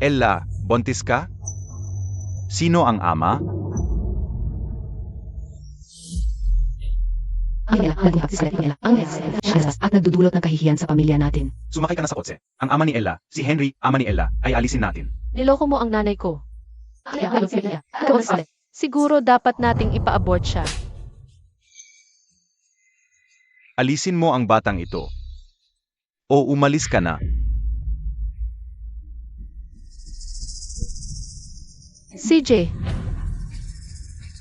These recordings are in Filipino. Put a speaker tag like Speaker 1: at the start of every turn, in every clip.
Speaker 1: Ella, buntis ka? Sino ang ama?
Speaker 2: At nagdudulot ng kahihiyan sa pamilya natin.
Speaker 1: Sumakay ka na sa kotse. Ang ama ni Ella, si Henry, ama ni Ella, ay alisin natin.
Speaker 3: Niloko mo ang nanay ko. Siguro dapat nating ipa-abort siya.
Speaker 1: Alisin mo ang batang ito. O umalis ka na.
Speaker 3: CJ,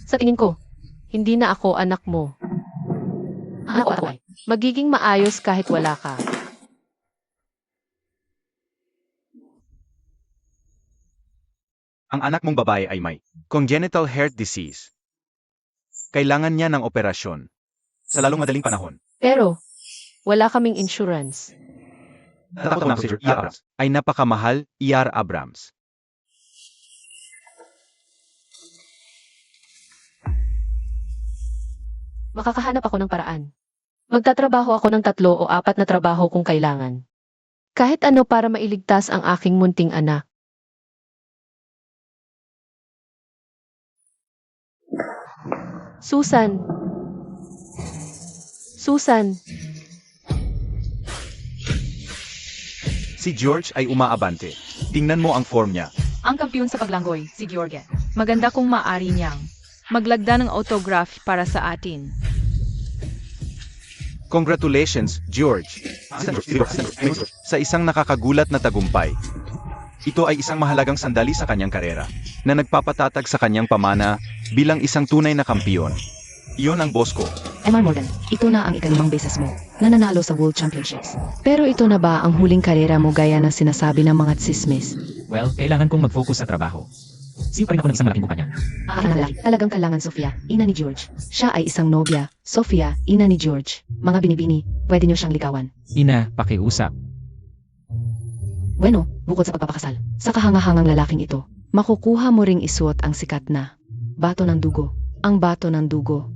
Speaker 3: sa tingin ko, hindi na ako anak mo. Magiging maayos kahit wala ka.
Speaker 1: Ang anak mong babae ay may congenital heart disease. Kailangan niya ng operasyon. Sa lalong madaling panahon.
Speaker 3: Pero, wala kaming insurance.
Speaker 1: Natatakot na ako si E.R. Abrams. Ay napakamahal, E.R. Abrams.
Speaker 3: Makakahanap ako ng paraan. Magtatrabaho ako ng 3 o 4 na trabaho kung kailangan. Kahit ano para mailigtas ang aking munting anak. Susan. Susan.
Speaker 1: Si George ay umaabante. Tingnan mo ang form niya.
Speaker 4: Ang kampiyon sa paglanggoy, si George. Maganda kung maaari niyang maglagda ng autograph para sa atin.
Speaker 1: Congratulations, George. Sa isang nakakagulat na tagumpay. Ito ay isang mahalagang sandali sa kanyang karera, na nagpapatatag sa kanyang pamana bilang isang tunay na kampiyon. Iyon ang boss ko.
Speaker 2: MR Morgan, ito na ang ika-5 beses mo na nanalo sa World Championships. Pero ito na ba ang huling karera mo gaya ng sinasabi ng mga tsismis?
Speaker 5: Well, kailangan kong mag-focus sa trabaho. Siyo pa rin ako ng isang malaking kumpanya.
Speaker 2: Talagang kailangan Sofia, ina ni George. Siya ay isang nobya. Sofia, ina ni George. Mga binibini, pwede niyo siyang ligawan.
Speaker 5: Ina, pakiusap.
Speaker 2: Bueno, bukod sa pagpapakasal, sa kahangahangang lalaking ito, makukuha mo ring isuot ang sikat na bato ng dugo. Ang bato ng dugo.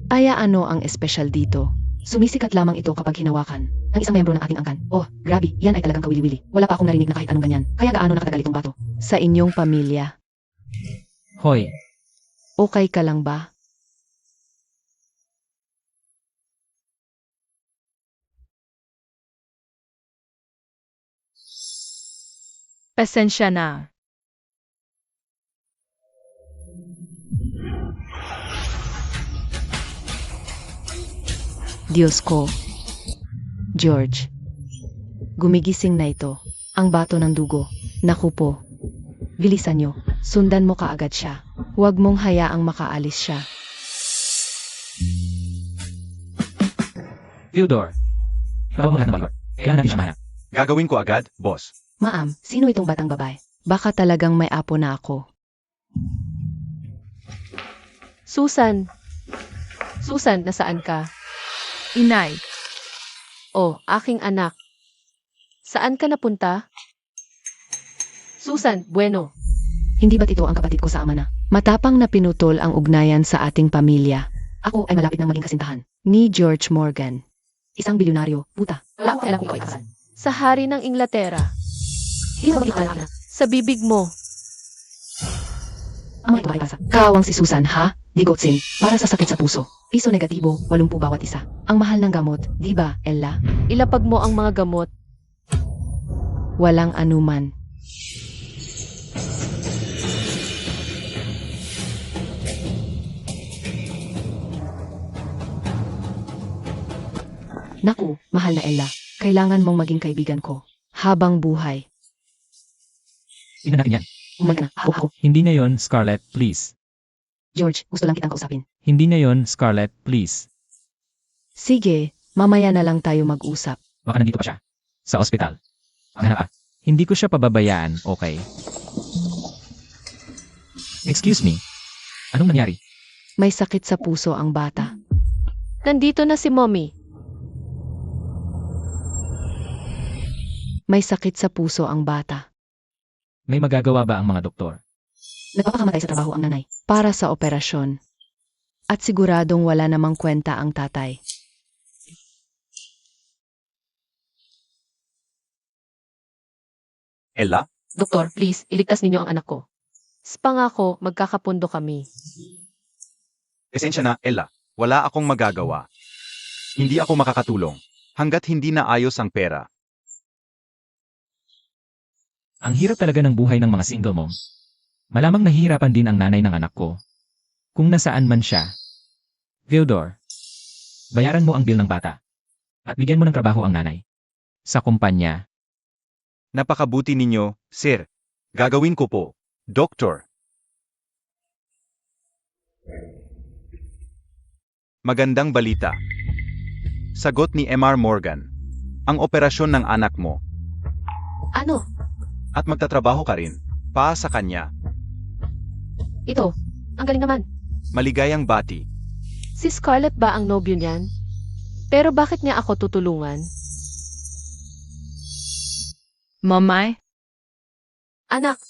Speaker 2: Aya ano ang espesyal dito? Sumisikat lamang ito kapag hinawakan ng isang membro ng ating angkan. Oh, grabe, yan ay talagang kawili-wili. Wala pa akong narinig na kahit anong ganyan. Kaya gaano nakatagal itong bato? Sa inyong pamilya.
Speaker 5: Hoy,
Speaker 2: Okay ka lang ba?
Speaker 4: Pasensya na.
Speaker 2: Diyos ko. George. Gumigising na ito. Ang bato ng dugo. Naku po. Bilisan nyo. Sundan mo kaagad siya. Huwag mong hayaang makaalis siya.
Speaker 5: Theodore. Ikaw ang lahat ng balot. Kailangan natin siya mahanap.
Speaker 1: Gagawin ko agad, boss.
Speaker 2: Ma'am, sino itong batang babae? Baka talagang may apo na ako.
Speaker 3: Susan. Susan, nasaan ka?
Speaker 4: Inay,
Speaker 3: Oh, aking anak. Saan ka napunta? Susan, bueno.
Speaker 2: Hindi ba't ito ang kapatid ko sa ama na? Matapang na pinutol ang ugnayan sa ating pamilya. Ako ay malapit ng maging kasintahan. Ni George Morgan. Isang bilyonaryo, puta. Wala ko kailang kung ikaw ay kasal.
Speaker 3: Sa hari ng Inglaterra.
Speaker 2: Hindi mo maging na.
Speaker 3: Sa bibig mo.
Speaker 2: Ang ito ay pasa. Kaawang si Susan, ha? Digotsin, para sa sakit sa puso. Piso negatibo, 80 bawat isa. Ang mahal ng gamot, di ba, Ella?
Speaker 3: Ilapag mo ang mga gamot.
Speaker 2: Walang anuman. Naku, mahal na Ella. Kailangan mong maging kaibigan ko. Habang buhay.
Speaker 5: Tingnan natin yan.
Speaker 2: Umaga na, ako.
Speaker 5: Hindi na yon, Scarlett, please.
Speaker 2: George, gusto lang kitang kausapin.
Speaker 5: Hindi na yon, Scarlett, please.
Speaker 2: Sige, mamaya na lang tayo mag-usap.
Speaker 5: Baka nandito pa siya. Sa ospital. Ang hanap. Hindi ko siya pababayaan, okay? Excuse me. Anong nangyari?
Speaker 2: May sakit sa puso ang bata.
Speaker 3: Nandito na si Mommy.
Speaker 2: May sakit sa puso ang bata.
Speaker 5: May magagawa ba ang mga doktor?
Speaker 2: Nagpapakamatay sa trabaho ang nanay. Para sa operasyon. At siguradong wala namang kwenta ang tatay.
Speaker 1: Ella,
Speaker 3: Doktor, please, iligtas ninyo ang anak ko. Pangako, magkakapundo kami.
Speaker 1: Esensya na, Ella. Wala akong magagawa. Hindi ako makakatulong. Hanggat hindi na ayos ang pera.
Speaker 5: Ang hirap talaga ng buhay ng mga single mom. Malamang nahihirapan din ang nanay ng anak ko. Kung nasaan man siya. Theodore, bayaran mo ang bill ng bata. At bigyan mo ng trabaho ang nanay. Sa kumpanya.
Speaker 1: Napakabuti ninyo, sir. Gagawin ko po. Doktor. Magandang balita. Sagot ni MR Morgan. Ang operasyon ng anak mo.
Speaker 3: Ano?
Speaker 1: At magtatrabaho ka rin. Pa sa kanya.
Speaker 3: Ito. Ang galing naman.
Speaker 1: Maligayang bati.
Speaker 3: Si Scarlett ba ang nobyo niyan? Pero bakit niya ako tutulungan?
Speaker 4: Mamay,
Speaker 3: Anak,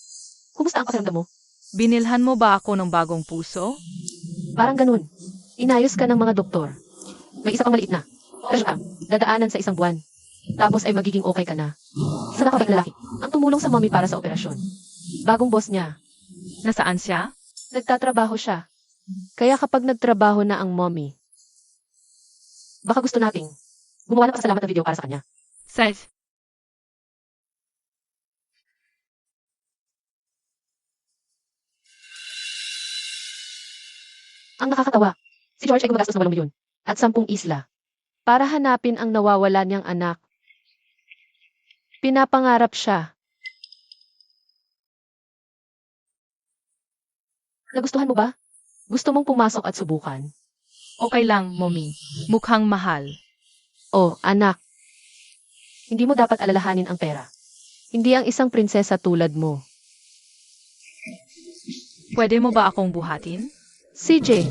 Speaker 3: kumusta ang pakiramdam mo?
Speaker 4: binilhan mo ba ako ng bagong puso?
Speaker 3: Parang ganun. Inayos ka ng mga doktor. May isa pang maliit na. Pero ka, dadaanan sa isang buwan. Tapos ay magiging okay ka na. Isa na kabait lalaki. Ang tumulong sa mommy para sa operasyon. Bagong boss niya.
Speaker 4: Nasaan siya?
Speaker 3: Nagtatrabaho siya. Kaya kapag nagtrabaho na ang mommy, baka gusto nating gumawa ng pasalamat na video para sa kanya.
Speaker 4: Size.
Speaker 3: Ang nakakatawa, si George ay gumagastos ng 8 milyon at 10 isla para hanapin ang nawawala niyang anak. Pinapangarap siya. Nagustuhan mo ba? Gusto mong pumasok at subukan?
Speaker 4: Okay lang, mommy. Mukhang mahal.
Speaker 3: Oh, anak. Hindi mo dapat alalahanin ang pera. Hindi ang isang prinsesa tulad mo.
Speaker 4: Pwede mo ba akong buhatin?
Speaker 3: CJ.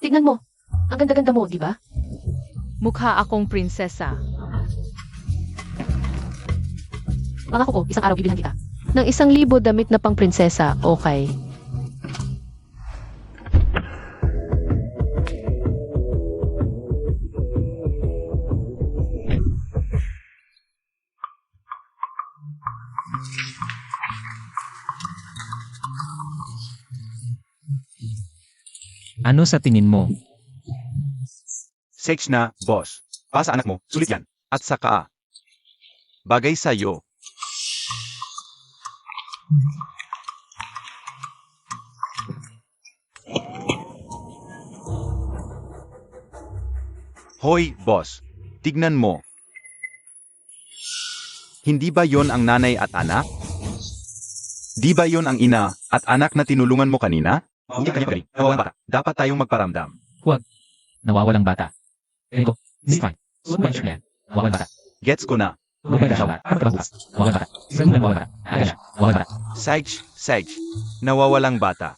Speaker 3: Tignan mo. Ang ganda-ganda mo, di ba?
Speaker 4: Mukha akong prinsesa.
Speaker 3: Pangako ko, isang araw bibilhan kita. Ng 1,000 damit na pang prinsesa, okay.
Speaker 5: Ano sa tingin mo?
Speaker 1: Sex na, boss. Pa sa anak mo, sulit yan. At saka, bagay sa'yo. Hoy, boss. Tignan mo. Hindi ba yon ang nanay at anak? Di ba yon ang ina at anak na tinulungan mo kanina? Hindi kanya galing. Nawawalang bata. Dapat tayong magparamdam.
Speaker 5: Nawawalang bata. Ego, hindi fine. Sumayin siya yan. Nawawalang bata.
Speaker 1: Gets ko na.
Speaker 5: Gumaganda siya. Para trabaho. Nawawalang bata. Saan mo nawawalang bata? Aga siya. Nawawalang bata.
Speaker 1: Sage. Nawawalang bata.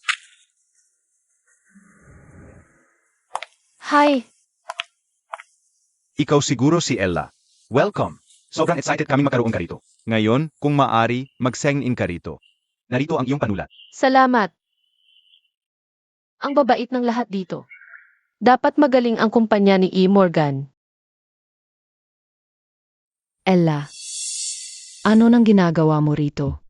Speaker 3: Hi.
Speaker 1: Ikaw siguro si Ella. Welcome. Sobrang excited kami magkaroon ka rito. Ngayon, kung maari, mag-sign in ka rito. Narito ang iyong panulat.
Speaker 3: Salamat. Ang babait ng lahat dito. Dapat magaling ang kumpanya ni E. Morgan.
Speaker 2: Ella, ano nang ginagawa mo rito?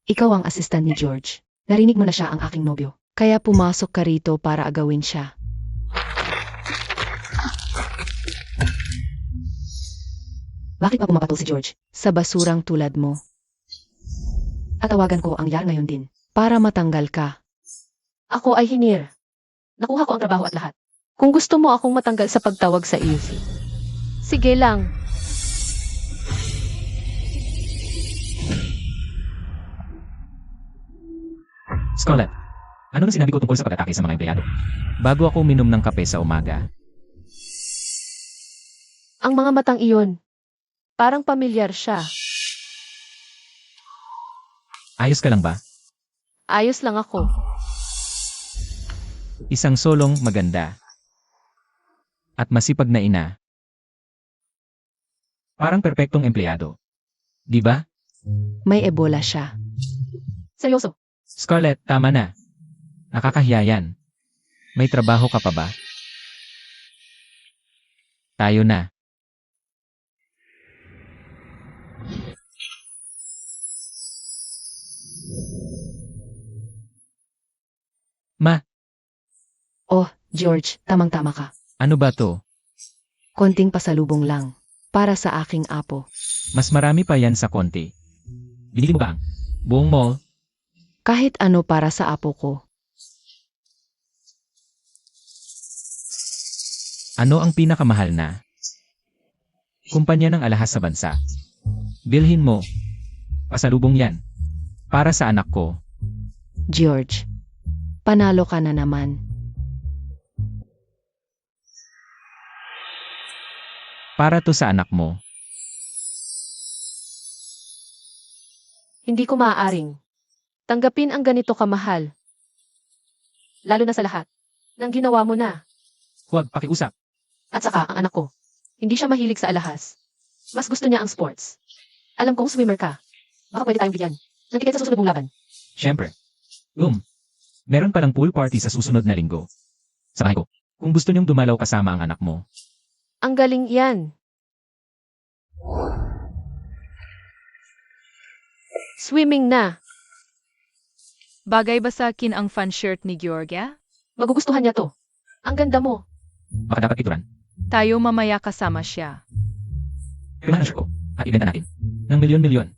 Speaker 2: Ikaw ang assistant ni George. Narinig mo na siya ang aking nobyo. Kaya pumasok ka rito para agawin siya. Bakit pa pumapatol si George sa basurang tulad mo? Tatawagan ko ang yar ngayon din para matanggal ka.
Speaker 3: Ako ay hinir. Nakuha ko ang trabaho at lahat. Kung gusto mo akong matanggal sa pagtawag sa iyo, sige lang.
Speaker 5: Scarlett, ano na sinabi ko tungkol sa pag-atake sa mga empleyado? Bago ako uminom ng kape sa umaga,
Speaker 3: Ang mga matang iyon. Parang pamilyar siya.
Speaker 5: ayos ka lang ba?
Speaker 3: Ayos lang ako.
Speaker 5: Isang solong maganda. At masipag na ina. Parang perpektong empleyado. Di ba?
Speaker 2: May Ebola siya.
Speaker 3: Seryoso.
Speaker 5: Scarlett, tama na. Nakakahiya yan. May trabaho ka pa ba? Tayo na. Ma,
Speaker 2: Oh, George, tamang-tama ka.
Speaker 5: ano ba to?
Speaker 2: Konting pasalubong lang. Para sa aking apo.
Speaker 5: Mas marami pa yan sa konti. Binili mo ba ang buong mall?
Speaker 2: Kahit ano para sa apo ko.
Speaker 5: Ano ang pinakamahal na kumpanya ng alahas sa bansa? Bilhin mo. Pasalubong yan. Para sa anak ko.
Speaker 2: George, panalo ka na naman.
Speaker 5: Para to sa anak mo.
Speaker 3: Hindi ko maaaring tanggapin ang ganito kamahal. Lalo na sa lahat ng ginawa mo na.
Speaker 5: Huwag pakiusap.
Speaker 3: At saka, ang anak ko, hindi siya mahilig sa alahas. Mas gusto niya ang sports. Alam kong swimmer ka. Baka pwede tayong bigyan ng tiket sa susunod mong laban.
Speaker 5: Siyempre. Meron palang pool party sa susunod na linggo. Sakay ko. Kung gusto niyong dumalaw kasama ang anak mo.
Speaker 3: Ang galing yan. Swimming na.
Speaker 4: Bagay ba sa akin ang fan shirt ni Georgia?
Speaker 3: Magugustuhan niya to. Ang ganda mo.
Speaker 5: Baka dapat ituran.
Speaker 4: Tayo mamaya kasama siya.
Speaker 5: Kailangan siya ko. At ibenta natin. Ng milyon-milyon.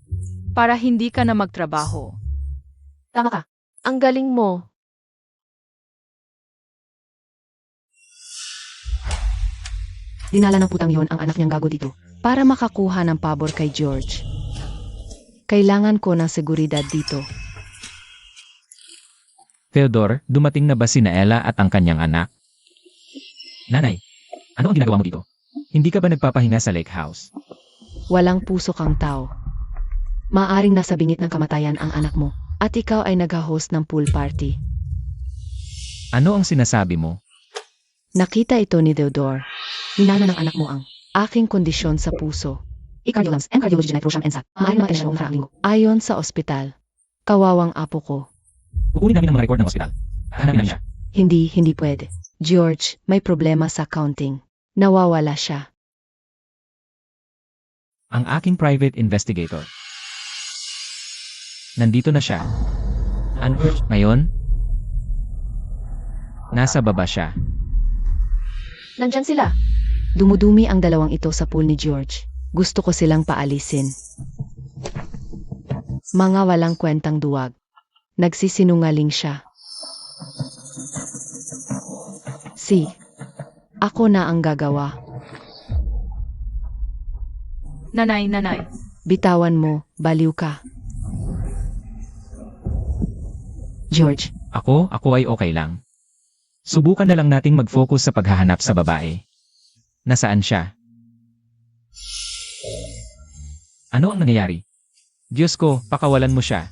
Speaker 4: Para hindi ka na magtrabaho.
Speaker 3: Tama ka. Ang galing mo.
Speaker 2: Dinala ng putang yon ang anak niyang gago dito. Para makakuha ng pabor kay George. Kailangan ko ng seguridad dito.
Speaker 5: Theodore, dumating na ba si Ella at ang kanyang anak? Nanay, ano ang ginagawa mo dito? Hindi ka ba nagpapahinga sa lake house?
Speaker 2: Walang puso kang tao. Maaring nasa bingit ng kamatayan ang anak mo. At ikaw ay nag-host ng pool party.
Speaker 5: Ano ang sinasabi mo?
Speaker 2: Nakita ito ni Theodore. Hinana ng anak mo ang aking kondisyon sa puso. I-cardiolams and cardiology night Rosham Ensa. Maaring mga tensyong nakaraang linggo. Ayon sa ospital. Kawawang apo ko.
Speaker 5: Kukunin namin ang mga record ng ospital. Hanapin namin siya.
Speaker 2: Hindi pwede. George, may problema sa counting. Nawawala siya.
Speaker 5: Ang aking private investigator. Nandito na siya. Ngayon? Nasa baba siya.
Speaker 3: Nandyan sila.
Speaker 2: Dumudumi ang dalawang ito sa pool ni George. Gusto ko silang paalisin. Mga walang kwentang duwag. Nagsisinungaling siya. Ako na ang gagawa.
Speaker 4: Nanay.
Speaker 2: Bitawan mo, baliw ka. George,
Speaker 5: Ako ay okay lang. Subukan na lang nating mag-focus sa paghahanap sa babae. Nasaan siya? Ano ang nangyayari? Diyos ko, pakawalan mo siya.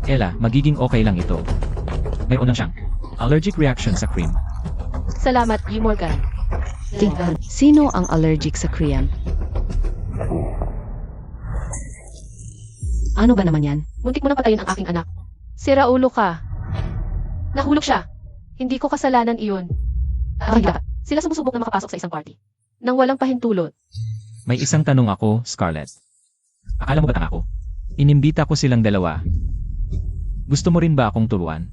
Speaker 5: Ella, magiging okay lang ito. Mayroon lang siyang allergic reaction sa cream.
Speaker 3: Salamat, G. Morgan.
Speaker 2: tingnan. Sino ang allergic sa cream? Ano ba naman yan?
Speaker 3: Muntik mo na patayin ang aking anak. Sira ulo ka. Nahulog siya. Hindi ko kasalanan iyon. Dapat. Sila sumusubok na makapasok sa isang party. Nang walang pahintulot.
Speaker 5: May isang tanong ako, Scarlett. Akala mo ba tanga ako? Inimbita ko silang dalawa. Gusto mo rin ba akong turuan?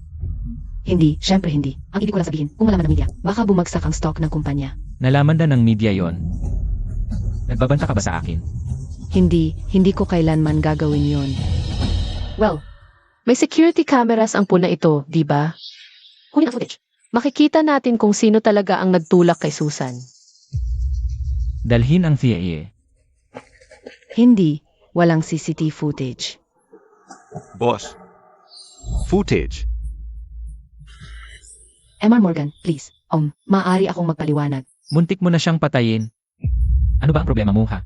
Speaker 2: Hindi, syempre hindi. Ang ibig ko lang sabihin, kung malaman ng media, baka bumagsak ang stock ng kumpanya.
Speaker 5: Nalaman na ng media yon. Nagbabanta ka ba sa akin?
Speaker 2: Hindi ko kailanman gagawin yon.
Speaker 3: Well, may security cameras ang pool na ito, di ba? Kunin ang footage. Makikita natin kung sino talaga ang nagtulak kay Susan.
Speaker 5: Dalhin ang CIA.
Speaker 2: Hindi, walang CCTV footage.
Speaker 1: Boss. Footage.
Speaker 2: Emma Morgan, please. Maaari akong magpaliwanag.
Speaker 5: Muntik mo na siyang patayin. Ano ba ang problema mo, ha?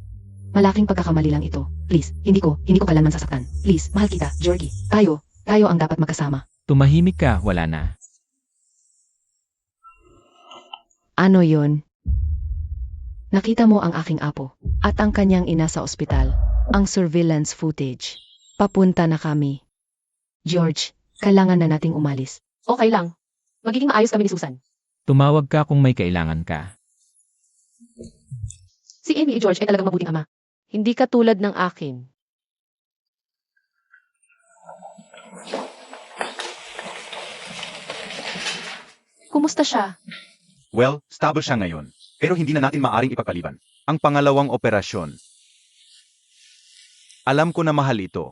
Speaker 2: Malaking pagkakamali lang ito. Please, hindi ko kailanman sasaktan. Please, mahal kita, Georgie. Tayo ang dapat magkasama.
Speaker 5: Tumahimik ka, wala na.
Speaker 2: Ano yon? Nakita mo ang aking apo at ang kanyang ina sa ospital. Ang surveillance footage. Papunta na kami. George, kailangan na nating umalis.
Speaker 3: Okay lang. Magiging maayos kami ni Susan.
Speaker 5: Tumawag ka kung may kailangan ka.
Speaker 3: Si Amy George ay talagang mabuting ama. Hindi katulad ng akin. Kumusta siya?
Speaker 1: Well, stable siya ngayon. Pero hindi na natin maaring ipagpaliban. Ang pangalawang operasyon. Alam ko na mahal ito.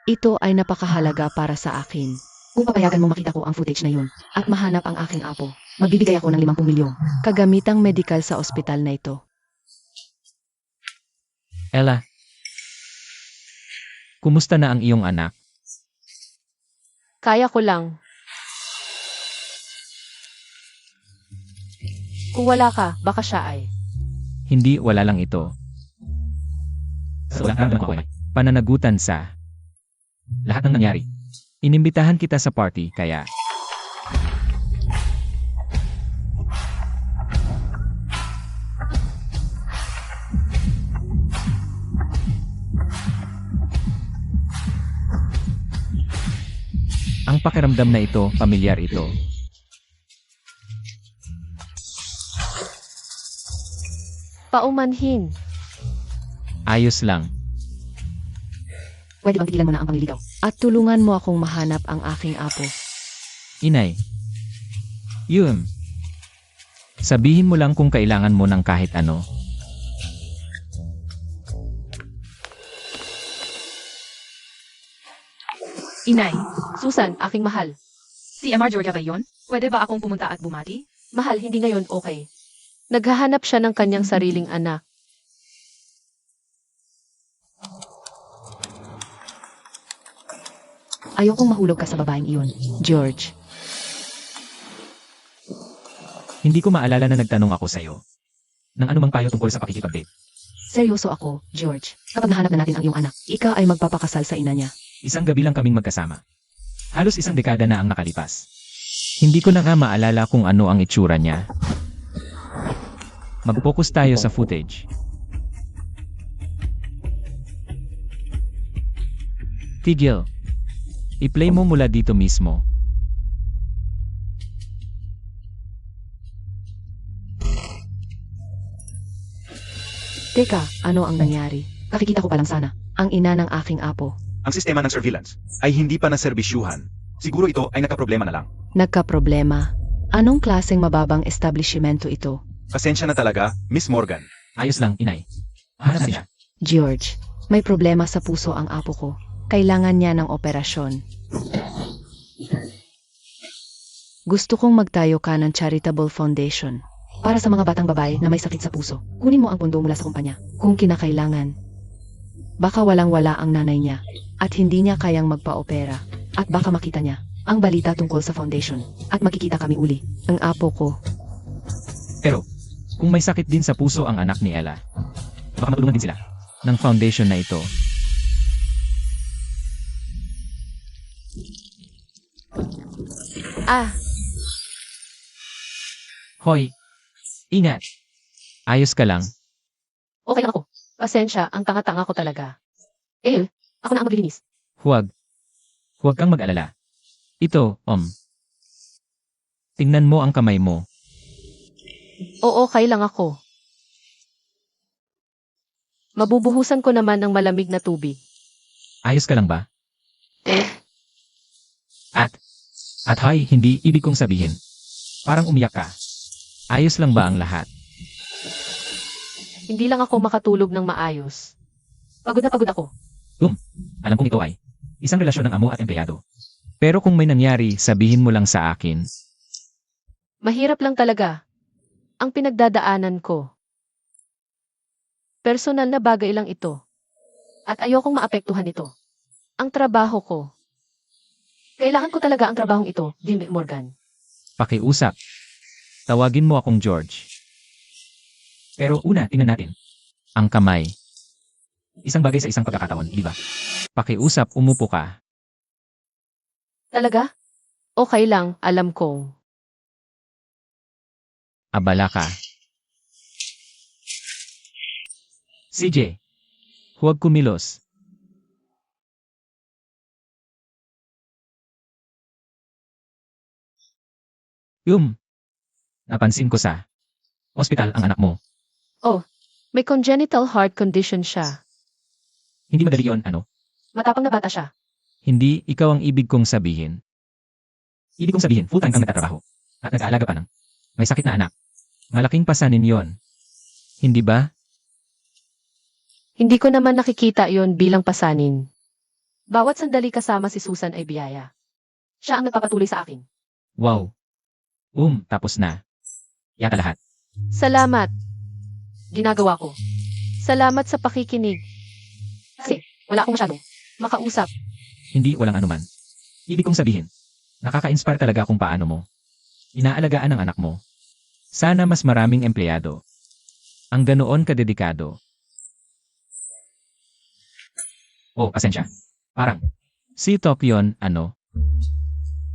Speaker 2: Ito ay napakahalaga para sa akin. Kung papayagan mo makita ko ang footage na yun at mahanap ang aking apo, magbibigay ako ng 50 milyon. Kagamitang medikal sa ospital na ito.
Speaker 5: Ella, kumusta na ang iyong anak?
Speaker 3: Kaya ko lang. Kung wala ka, baka siya ay.
Speaker 5: Hindi, wala lang ito. Sa ulang ko ay pananagutan sa lahat ng nangyari. Inimbitahan kita sa party, kaya ang pakiramdam na ito, pamilyar ito.
Speaker 3: Paumanhin.
Speaker 5: Ayos lang.
Speaker 2: Pwede bang tigilan mo na ang pangliligaw? At tulungan mo akong mahanap ang aking apo.
Speaker 5: Inay. Yun. Sabihin mo lang kung kailangan mo ng kahit ano.
Speaker 4: Inay,
Speaker 3: Susan, aking mahal.
Speaker 4: si MR Georgia ba yun? Pwede ba akong pumunta at bumati?
Speaker 3: Mahal, hindi ngayon okay. Naghahanap siya ng kanyang sariling anak.
Speaker 2: Ayokong mahulog ka sa babaeng iyon, George.
Speaker 5: Hindi ko maalala na nagtanong ako sa'yo ng anumang payo tungkol sa pakikipag-date.
Speaker 2: Seryoso ako, George. Kapag nahanap na natin ang iyong anak, ikaw ay magpapakasal sa ina niya.
Speaker 5: Isang gabi lang kaming magkasama. Halos isang dekada na ang nakalipas. Hindi ko na nga maalala kung ano ang itsura niya. Mag-focus tayo sa footage. Tigil. I-play mo mula dito mismo.
Speaker 2: Teka, ano ang nangyari? Kakikita ko pa lang sana. Ang ina ng aking apo.
Speaker 1: Ang sistema ng surveillance ay hindi pa naserbisyuhan. Siguro ito ay nagkaproblema na lang.
Speaker 2: Nagkaproblema. Anong klaseng mababang establishmento ito?
Speaker 1: Pasensya na talaga, Miss Morgan.
Speaker 5: Ayos lang, inay. Hanap natin siya.
Speaker 2: George, may problema sa puso ang apo ko. Kailangan niya ng operasyon. Gusto kong magtayo ka ng charitable foundation para sa mga batang babae na may sakit sa puso. Kunin mo ang pondo mula sa kumpanya kung kinakailangan. Baka walang-wala ang nanay niya at hindi niya kayang magpa-opera at baka makita niya ang balita tungkol sa foundation at makikita kami uli, ang apo ko.
Speaker 5: Pero, kung may sakit din sa puso ang anak ni Ella, baka matulungan din sila ng foundation na ito.
Speaker 3: Ah,
Speaker 5: Hoy! Ingat! Ayos ka lang.
Speaker 3: okay lang ako. Pasensya, ang tanga-tanga ko talaga. Ako na ang maglilinis.
Speaker 5: Huwag. Huwag kang mag-alala. Ito, tingnan mo ang kamay mo.
Speaker 3: Oo, okay lang ako. Mabubuhusan ko naman ng malamig na tubig.
Speaker 5: Ayos ka lang ba?
Speaker 3: Eh,
Speaker 5: At hay, hindi ibig kong sabihin. Parang umiyak ka. Ayos lang ba ang lahat?
Speaker 3: hindi lang ako makatulog ng maayos. Pagod na pagod ako.
Speaker 5: Alam kong ito ay isang relasyon ng amo at empleyado. Pero kung may nangyari, sabihin mo lang sa akin.
Speaker 3: Mahirap lang talaga. Ang pinagdadaanan ko. Personal na bagay lang ito. At ayokong maapektuhan ito. Ang trabaho ko. Kailangan ko talaga ang trabahong ito, Jim Morgan.
Speaker 5: Pakiusap. Tawagin mo akong George. Pero una, tingnan natin. Ang kamay. Isang bagay sa isang pagkakataon, di ba? Pakiusap, umupo ka.
Speaker 3: Talaga? Okay lang, alam kong.
Speaker 5: Abala ka. CJ, huwag kumilos. Napansin ko sa ospital ang anak mo.
Speaker 3: May congenital heart condition siya.
Speaker 5: Hindi madali yon, ano?
Speaker 3: Matapang na bata siya.
Speaker 5: Hindi ikaw ang ibig kong sabihin. Ibig kong sabihin, full-time kang nagtatrabaho. At nag-aalaga pa ng may sakit na anak. Malaking pasanin yon. Hindi ba?
Speaker 3: Hindi ko naman nakikita yon bilang pasanin. Bawat sandali kasama si Susan ay biyaya. Siya ang nagpapatuloy sa akin.
Speaker 5: Wow. Tapos na. Yata lahat.
Speaker 3: Salamat. Ginagawa ko. Salamat sa pakikinig. Kasi, wala akong masyado makausap.
Speaker 5: Hindi walang anuman. Ibig kong sabihin, nakaka-inspire talaga kung paano mo inaalagaan ang anak mo. Sana mas maraming empleyado ang ganoon kadedikado. Pasensya. Parang, si Top yun, ano?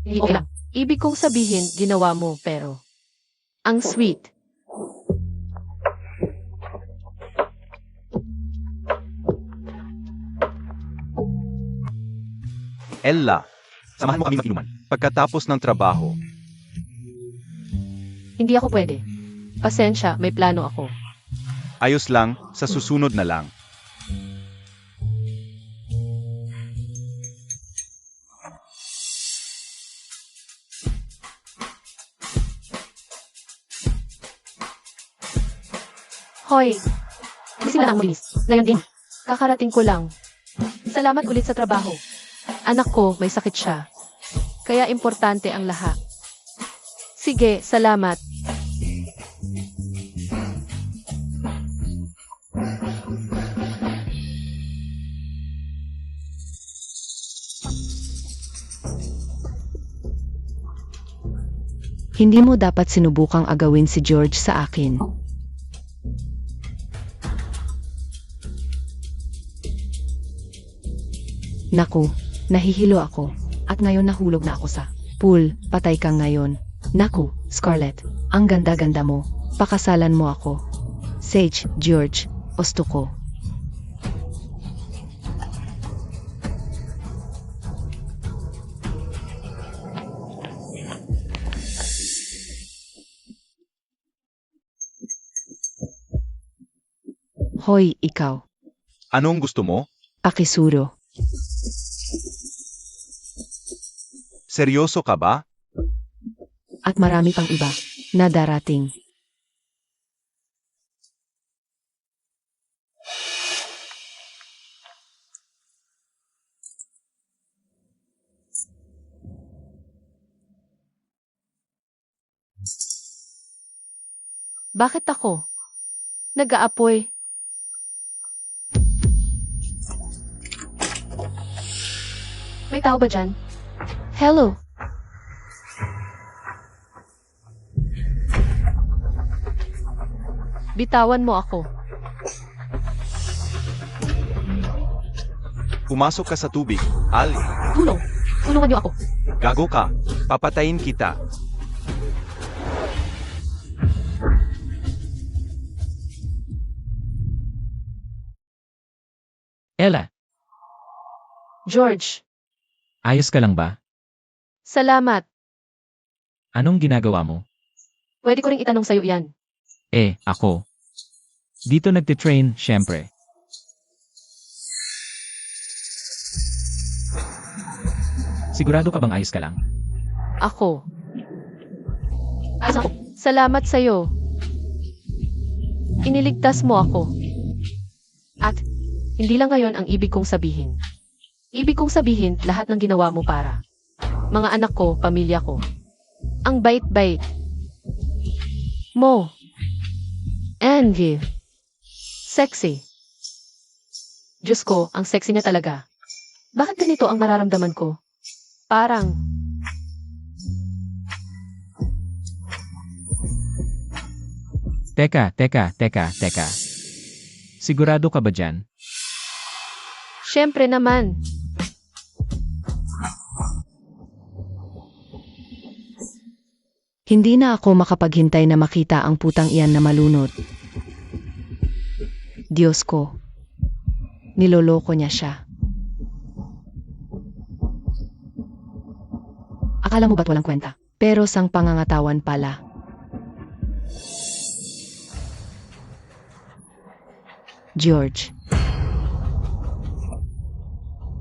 Speaker 3: Okay lang. Ibig kong sabihin, ginawa mo, pero ang sweet.
Speaker 1: Ella, samahan mo kami mag-inuman. Pagkatapos ng trabaho,
Speaker 3: Hindi ako pwede. Pasensya, may plano ako.
Speaker 1: ayos lang, sa susunod na lang.
Speaker 3: Hoy! Gising na lang mabilis. Ngayon din. Kakarating ko lang. Salamat ulit sa trabaho. Anak ko, may sakit siya. Kaya importante ang lahat. Sige, salamat.
Speaker 2: Hindi mo dapat sinubukang agawin si George sa akin. Naku, nahihilo ako. At ngayon nahulog na ako sa pool. Patay ka ngayon. Naku, Scarlett, ang ganda-ganda mo. Pakasalan mo ako. Sage, George, osto ko. Hoy, ikaw.
Speaker 1: Anong gusto mo?
Speaker 2: Pakisuro.
Speaker 1: Seryoso ka ba?
Speaker 2: At marami pang iba na darating.
Speaker 3: Bakit ako? Nag-aapoy. May tao ba dyan? Hello? Bitawan mo ako.
Speaker 1: Pumasok ka sa tubig, Ali.
Speaker 3: Tulong! Tulungan niyo ako.
Speaker 1: Gago ka. Papatayin kita.
Speaker 5: Ella,
Speaker 3: George,
Speaker 5: ayos ka lang ba?
Speaker 3: salamat.
Speaker 5: Anong ginagawa mo?
Speaker 3: Pwede ko ring itanong sa'yo yan.
Speaker 5: Ako. Dito nagtitrain, syempre. Sigurado ka bang ayos ka lang?
Speaker 3: Ako. Ayos ako. Salamat sa'yo. Iniligtas mo ako. At, hindi lang ngayon ang ibig kong sabihin. Ibig kong sabihin lahat ng ginawa mo para mga anak ko, pamilya ko. Ang bait-bait mo. And sexy. Diyos ko, ang sexy niya talaga. Bakit ganito ang nararamdaman ko? Parang
Speaker 5: Teka. Sigurado ka ba dyan?
Speaker 3: Siyempre naman.
Speaker 2: Hindi na ako makapaghintay na makita ang putang iyan na malunod. Diyos ko. Niloloko niya siya. Akala mo ba't walang kwenta? Pero sang pangangatawan pala. George.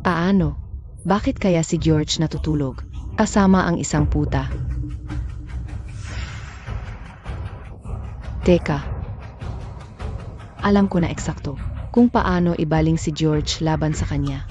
Speaker 2: Paano? Bakit kaya si George natutulog? Kasama ang isang puta. Teka. Alam ko na eksakto kung paano ibaling si George laban sa kanya.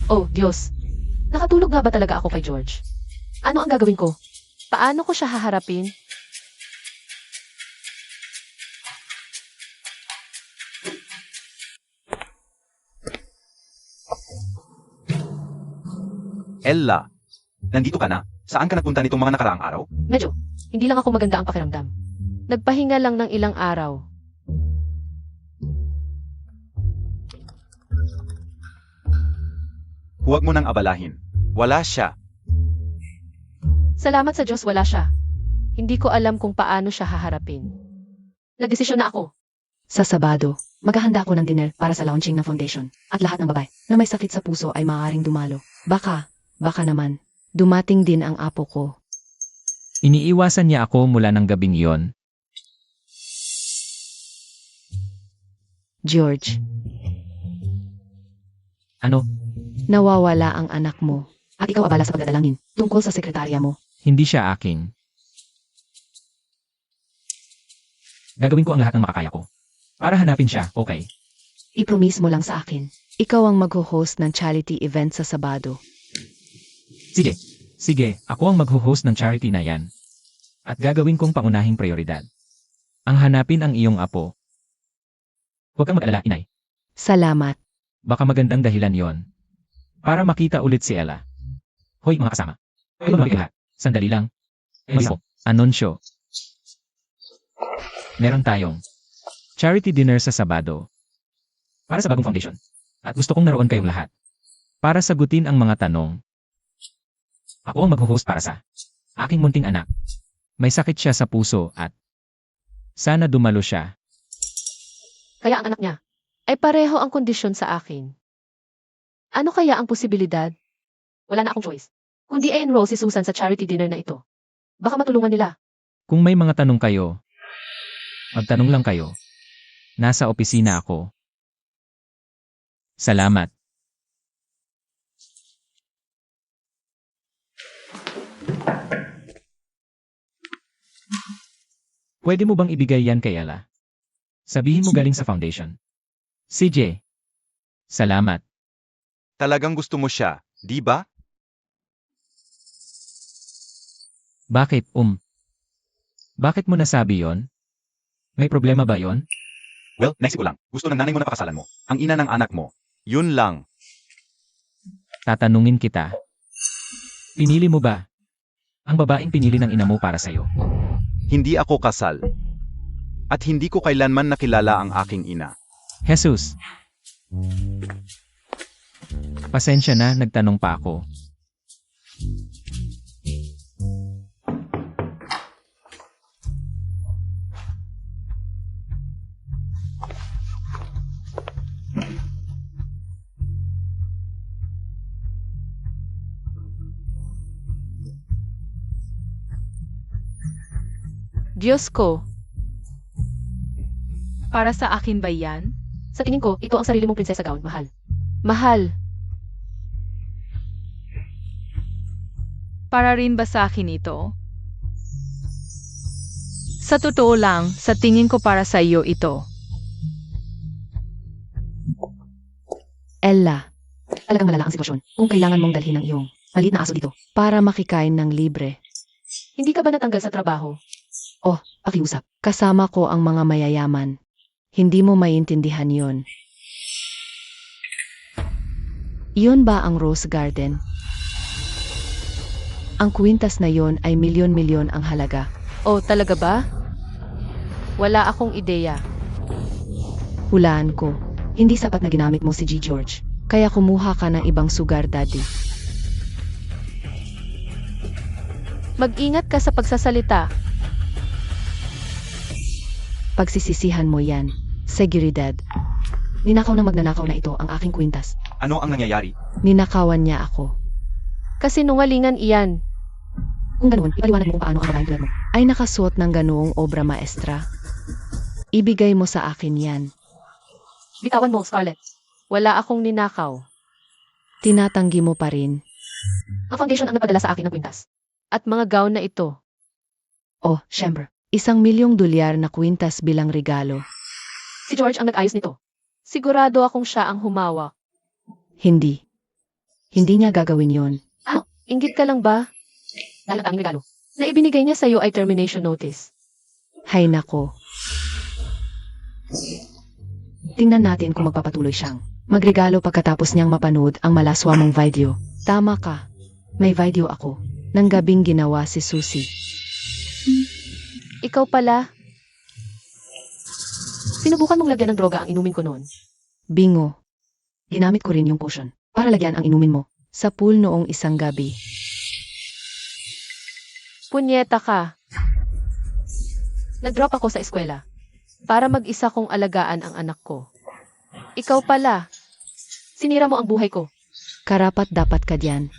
Speaker 3: Oh, Diyos. Nakatulog nga ba talaga ako kay George? Ano ang gagawin ko? Paano ko siya haharapin?
Speaker 1: Ella, nandito ka na? Saan ka nagpunta nitong mga nakaraang araw?
Speaker 3: Medyo. Hindi lang ako maganda ang pakiramdam. Nagpahinga lang ng ilang araw.
Speaker 1: Huwag mo nang abalahin. Wala siya.
Speaker 3: Salamat sa Diyos wala siya. Hindi ko alam kung paano siya haharapin. Nagdesisyon na ako.
Speaker 2: Sa Sabado, maghahanda ako ng dinner para sa launching ng foundation. At lahat ng babae na may sakit sa puso ay maaaring dumalo. Baka naman, dumating din ang apo ko.
Speaker 5: Iniiwasan niya ako mula ng gabing iyon.
Speaker 2: George,
Speaker 5: Ano?
Speaker 2: nawawala ang anak mo. At ikaw abala sa pagdadalangin tungkol sa sekretarya mo.
Speaker 5: Hindi siya akin. Gagawin ko ang lahat ng makakaya ko. Para hanapin siya, okay?
Speaker 2: I-promise mo lang sa akin. Ikaw ang mag-host ng charity event sa Sabado.
Speaker 5: Sige, ako ang mag-host ng charity na yan. At gagawin kong pangunahing prioridad. Ang hanapin ang iyong apo. Huwag kang mag-alala, inay.
Speaker 2: Salamat.
Speaker 5: Baka magandang dahilan yon. Para makita ulit si Ella. Hoy mga kasama. Kayo mga lahat. Sandali lang. Anunsyo. Meron tayong charity dinner sa Sabado. Para sa bagong foundation. At gusto kong naroon kayong lahat. Para sagutin ang mga tanong. Ako ang mag-host para sa aking munting anak. May sakit siya sa puso at sana dumalo siya.
Speaker 3: Kaya ang anak niya ay pareho ang kondisyon sa akin. Ano kaya ang posibilidad? Wala na akong choice. Kundi i-enroll si Susan sa charity dinner na ito. Baka matulungan nila.
Speaker 5: Kung may mga tanong kayo, magtanong lang kayo. Nasa opisina ako. Salamat. Pwede mo bang ibigay yan kay Ella? Sabihin mo galing sa foundation. CJ. Salamat.
Speaker 1: Talagang gusto mo siya, di ba?
Speaker 5: Bakit, Bakit mo nasabi yon? May problema ba yon?
Speaker 1: Well, naisip ko lang. Gusto ng nanay mo na pakasalan mo. Ang ina ng anak mo. Yun lang.
Speaker 5: Tatanungin kita. Pinili mo ba? Ang babaeng pinili ng ina mo para sa'yo.
Speaker 1: Hindi ako kasal. At hindi ko kailanman nakilala ang aking ina.
Speaker 5: Jesus. Pasensya na, nagtanong pa ako.
Speaker 4: Diyos ko. Para sa akin ba yan?
Speaker 3: Sa tingin ko, ito ang sarili mong prinsesa gown, mahal. Mahal.
Speaker 4: Para rin ba sa akin ito? Sa totoo lang, sa tingin ko para sa iyo ito.
Speaker 2: Ella, talagang malala ang sitwasyon kung kailangan mong dalhin ang iyong maliit na aso dito para makikain ng libre.
Speaker 3: Hindi ka ba natanggal sa trabaho?
Speaker 2: Pakiusap, kasama ko ang mga mayayaman. Hindi mo maintindihan yon. Iyon ba ang Rose Garden? Ang kwintas na yon ay milyon-milyon ang halaga.
Speaker 3: Oh, talaga ba? Wala akong ideya.
Speaker 2: Hulaan ko, hindi sapat na ginamit mo si G. George Kaya kumuha ka ng ibang sugar daddy.
Speaker 3: Mag-ingat ka sa pagsasalita.
Speaker 2: Pagsisisihan mo yan. Seguridad. Ninakaw ng magnanakaw na ito ang aking kwintas.
Speaker 1: Ano ang nangyayari?
Speaker 2: Ninakawan niya ako.
Speaker 3: Kasi nungalingan iyan.
Speaker 2: Kung ganoon, ipaliwanag mo kung paano ang babaeng tulad mo ay nakasuot ng ganoong obra maestra. Ibigay mo sa akin yan.
Speaker 3: Bitawan mo, Scarlett. Wala akong ninakaw.
Speaker 2: Tinatanggi mo pa rin.
Speaker 3: Ang foundation ang nagpadala sa akin ng kwintas. At mga gown na ito.
Speaker 2: Oh, syempre. $1,000,000 na kwintas bilang regalo.
Speaker 3: Si George ang nag-ayos nito. Sigurado akong siya ang humawak.
Speaker 2: Hindi. Hindi niya gagawin yon.
Speaker 3: Inggit ka lang ba? Dahil ang aming regalo na ibinigay niya sa iyo ay termination notice.
Speaker 2: Hay nako. Tingnan natin kung magpapatuloy siyang magregalo pagkatapos niyang mapanood ang malaswa mong video. Tama ka. May video ako. Nang gabing ginawa si Susie.
Speaker 3: Ikaw pala. Sinubukan mong lagyan ng droga ang inumin ko noon.
Speaker 2: Bingo. Ginamit ko rin yung potion para lagyan ang inumin mo sa pool noong isang gabi.
Speaker 3: Punyeta ka. Nag-drop ako sa eskwela para mag-isa kong alagaan ang anak ko. Ikaw pala. Sinira mo ang buhay ko.
Speaker 2: Karapat dapat ka diyan.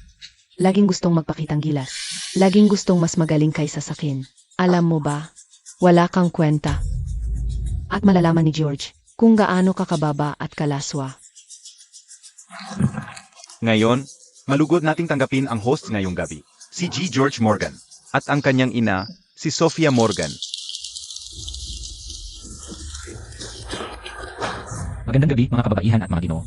Speaker 2: Laging gustong magpakitang gilas. Laging gustong mas magaling kaysa sakin. Alam mo ba, wala kang kwenta. At malalaman ni George kung gaano ka kababa at kalaswa.
Speaker 1: Ngayon, malugod nating tanggapin ang host ngayong gabi, si G. George Morgan, at ang kanyang ina, si Sophia Morgan.
Speaker 5: Magandang gabi mga kababaihan at mga ginoo.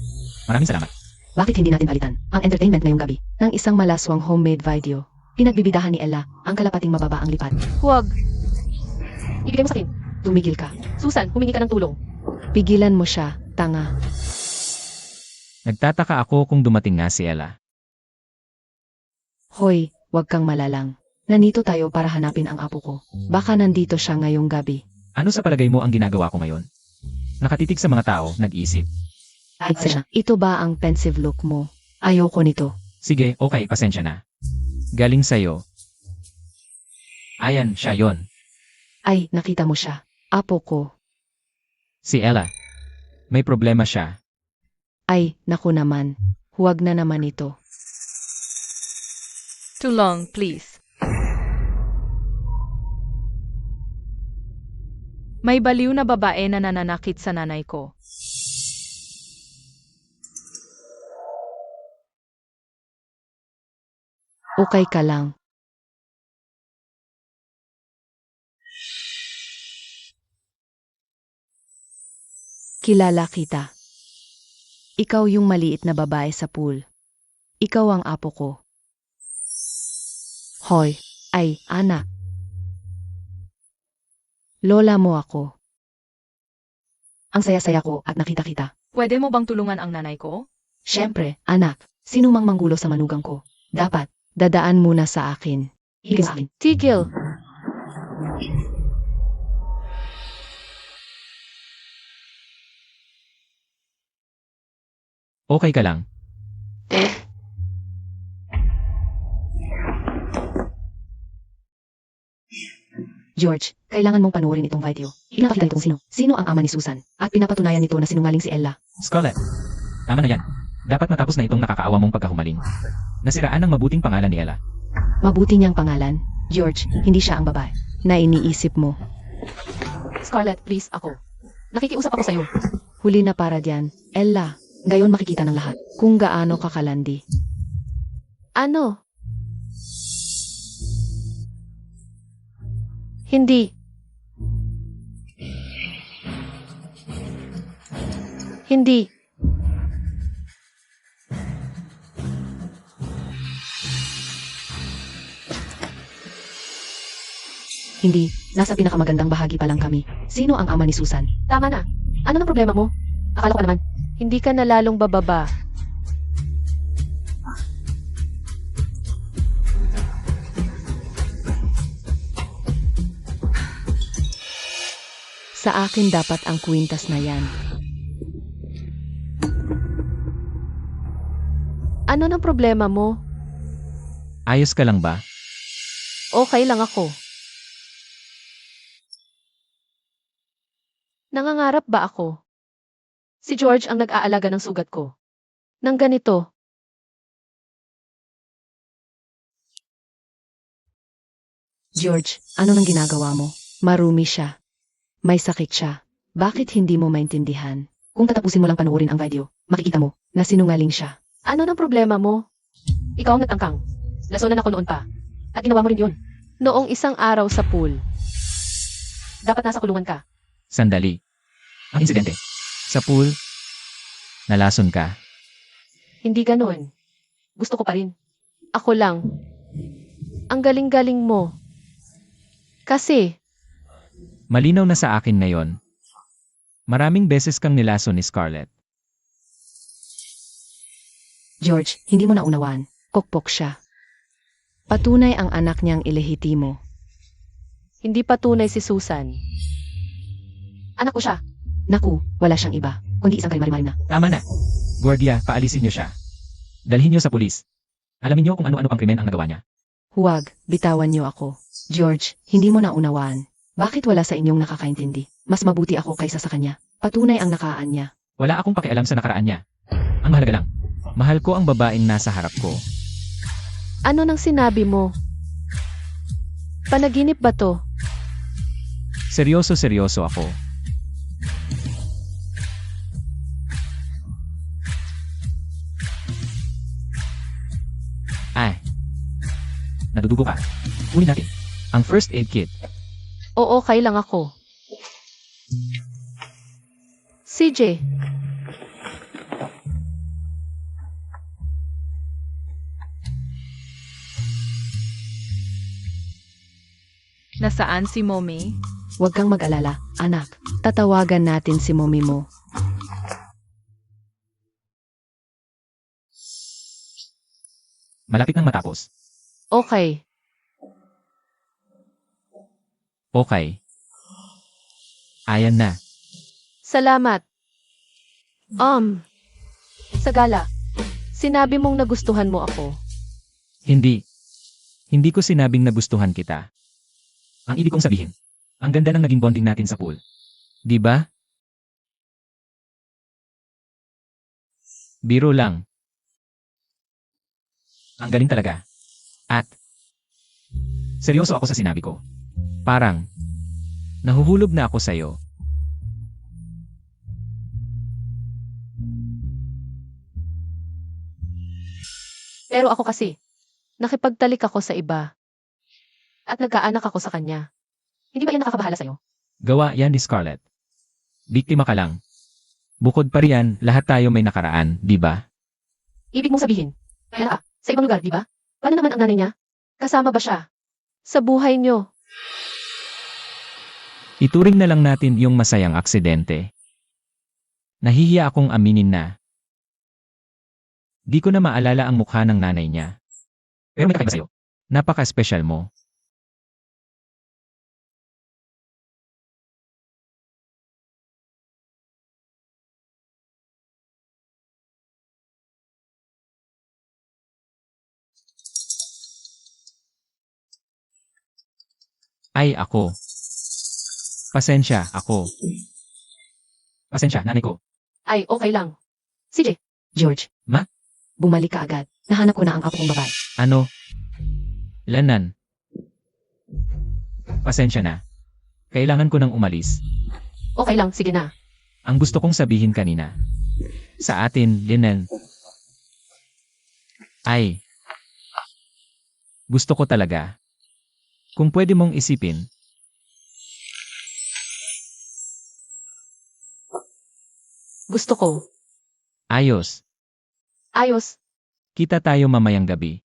Speaker 5: Maraming salamat.
Speaker 2: Bakit hindi natin palitan ang entertainment ngayong gabi ng isang malaswang homemade video? Pinagbibidahan ni Ella ang kalapating mababa ang lipat.
Speaker 3: Huwag. Ibigay mo sa akin.
Speaker 2: Tumigil ka.
Speaker 3: Susan, humingi ka ng tulong.
Speaker 2: Pigilan mo siya, tanga.
Speaker 5: Nagtataka ako kung dumating nga si Ella.
Speaker 2: Hoy, wag kang malalang. Nandito tayo para hanapin ang apo ko. Baka nandito siya ngayong gabi.
Speaker 5: Ano sa palagay mo ang ginagawa ko ngayon? Nakatitig sa mga tao, nag-iisip.
Speaker 2: Ay, siya. Ito ba ang pensive look mo? Ayoko nito.
Speaker 5: Sige, okay, pasensya na. Galing sa'yo. Ayan, siya yon.
Speaker 2: Ay, nakita mo siya. Apo ko.
Speaker 5: Si Ella. May problema siya.
Speaker 2: Ay, naku naman. Huwag na naman ito.
Speaker 4: Tulong, please. May baliw na babae na nananakit sa nanay ko.
Speaker 2: Okay ka lang. Kilala kita. Ikaw yung maliit na babae sa pool. Ikaw ang apo ko. Hoy, ay, anak. Lola mo ako. Ang saya-saya ko at nakita kita.
Speaker 4: Pwede mo bang tulungan ang nanay ko?
Speaker 2: Siyempre, anak, sino mang manggulo sa manugang ko? Dapat, dadaan muna sa akin. Higit sa akin.
Speaker 3: Tigil.
Speaker 5: Okay ka lang.
Speaker 2: George, kailangan mong panoorin itong video. Pinapakita nitong sino ang ama ni Susan. At pinapatunayan nito na sinungaling si Ella.
Speaker 5: Scarlett, tama na yan. Dapat matapos na itong nakakaawa mong pagkahumaling. Nasiraan ang mabuting pangalan ni Ella.
Speaker 2: Mabuti niyang pangalan. George, hindi siya ang babae na iniisip mo.
Speaker 3: Scarlett, please, ako. Nakikiusap ako sa'yo.
Speaker 2: Huli na para diyan. Ella, ngayon makikita ng lahat kung gaano ka kalandi.
Speaker 3: Ano? Hindi. Hindi.
Speaker 2: Hindi, nasa pinakamagandang bahagi pa lang kami. Sino ang ama ni Susan?
Speaker 3: Tama na. Ano ang problema mo? Akala ko naman, hindi ka na lalong bababa.
Speaker 2: Sa akin dapat ang kwintas na yan.
Speaker 3: Ano ng problema mo?
Speaker 5: Ayos ka lang ba?
Speaker 3: Okay lang ako. Nangangarap ba ako? Si George ang nag-aalaga ng sugat ko. Nang ganito.
Speaker 2: George, ano nang ginagawa mo? Marumi siya. May sakit siya. Bakit hindi mo maintindihan? Kung tatapusin mo lang panoorin ang video, makikita mo na sinungaling siya.
Speaker 3: Ano ng problema mo? Ikaw ang nagtangkang. Lasonan ako noon pa. At ginawa mo rin yun. Noong isang araw sa pool. Dapat nasa kulungan ka.
Speaker 5: Sandali. Ang insidente. Sa pool, nalason ka.
Speaker 3: Hindi ganun. Gusto ko pa rin. Ako lang. Ang galing-galing mo. Kasi,
Speaker 5: Malinaw na sa akin ngayon. Maraming beses kang nilason ni Scarlett.
Speaker 2: George, hindi mo naunawaan. Pokpok siya. Patunay ang anak niyang ilehitimo.
Speaker 3: hindi patunay si Susan. Anak ko siya.
Speaker 2: Naku, wala siyang iba, kundi isang kalimari na.
Speaker 5: Tama na. Guardia, paalisin niyo siya. Dalhin niyo sa pulis. Alamin niyo kung ano-ano pang krimen ang nagawa niya.
Speaker 2: Huwag, bitawan niyo ako. George, hindi mo naunawaan. Bakit wala sa inyong nakakaintindi? Mas mabuti ako kaysa sa kanya. Patunay ang nakaan niya.
Speaker 5: Wala akong pakialam sa nakaraan niya. Ang mahalaga lang, mahal ko ang babaeng nasa harap ko.
Speaker 3: Ano nang sinabi mo? Panaginip ba to?
Speaker 5: Seryoso ako. Ay, nadudugo ka. Kunin natin ang first aid kit.
Speaker 3: Oo, okay lang ako. CJ,
Speaker 4: Nasaan si Mommy?
Speaker 2: Huwag kang mag-alala, anak. Tatawagan natin si mommy mo.
Speaker 5: Malapit nang matapos.
Speaker 3: okay.
Speaker 5: Okay. Ayan na.
Speaker 3: Salamat. Sa gala, sinabi mong nagustuhan mo ako.
Speaker 5: Hindi. Hindi ko sinabing nagustuhan kita. Ang ibig kong sabihin, ang ganda ng naging bonding natin sa pool. Di ba? Biro lang. Ang galing talaga. At, seryoso ako sa sinabi ko. Parang, nahuhulog na ako sa'yo.
Speaker 3: Pero ako kasi, nakipagtalik ako sa iba. At nagkaanak ako sa kanya. Hindi ba yan nakakabahala sa'yo?
Speaker 5: Gawa yan ni Scarlett. Biktima ka lang. Bukod pa riyan, lahat tayo may nakaraan, di ba?
Speaker 3: Ibig mong sabihin, kaya ka, sa ibang lugar, di ba? Paano naman ang nanay niya? Kasama ba siya? Sa buhay niyo?
Speaker 5: Ituring na lang natin yung masayang aksidente. Nahihiya akong aminin na. Di ko na maalala ang mukha ng nanay niya. Pero may kakaiba sa'yo. Napaka-espesyal mo. Ay, ako. Pasensya, ako. Pasensya, nanay ko.
Speaker 3: Ay, okay lang. CJ,
Speaker 2: George.
Speaker 5: Ma?
Speaker 2: Bumalik ka agad. Nahanap ko na ang apo kong babae.
Speaker 5: Ano? Lanan. Pasensya na. Kailangan ko nang umalis.
Speaker 3: okay lang, sige na.
Speaker 5: Ang gusto kong sabihin kanina. Sa atin, Linan. Ay. Gusto ko talaga. Kung pwede mong isipin.
Speaker 3: Gusto ko.
Speaker 5: Ayos.
Speaker 3: Ayos.
Speaker 5: Kita tayo mamayang gabi.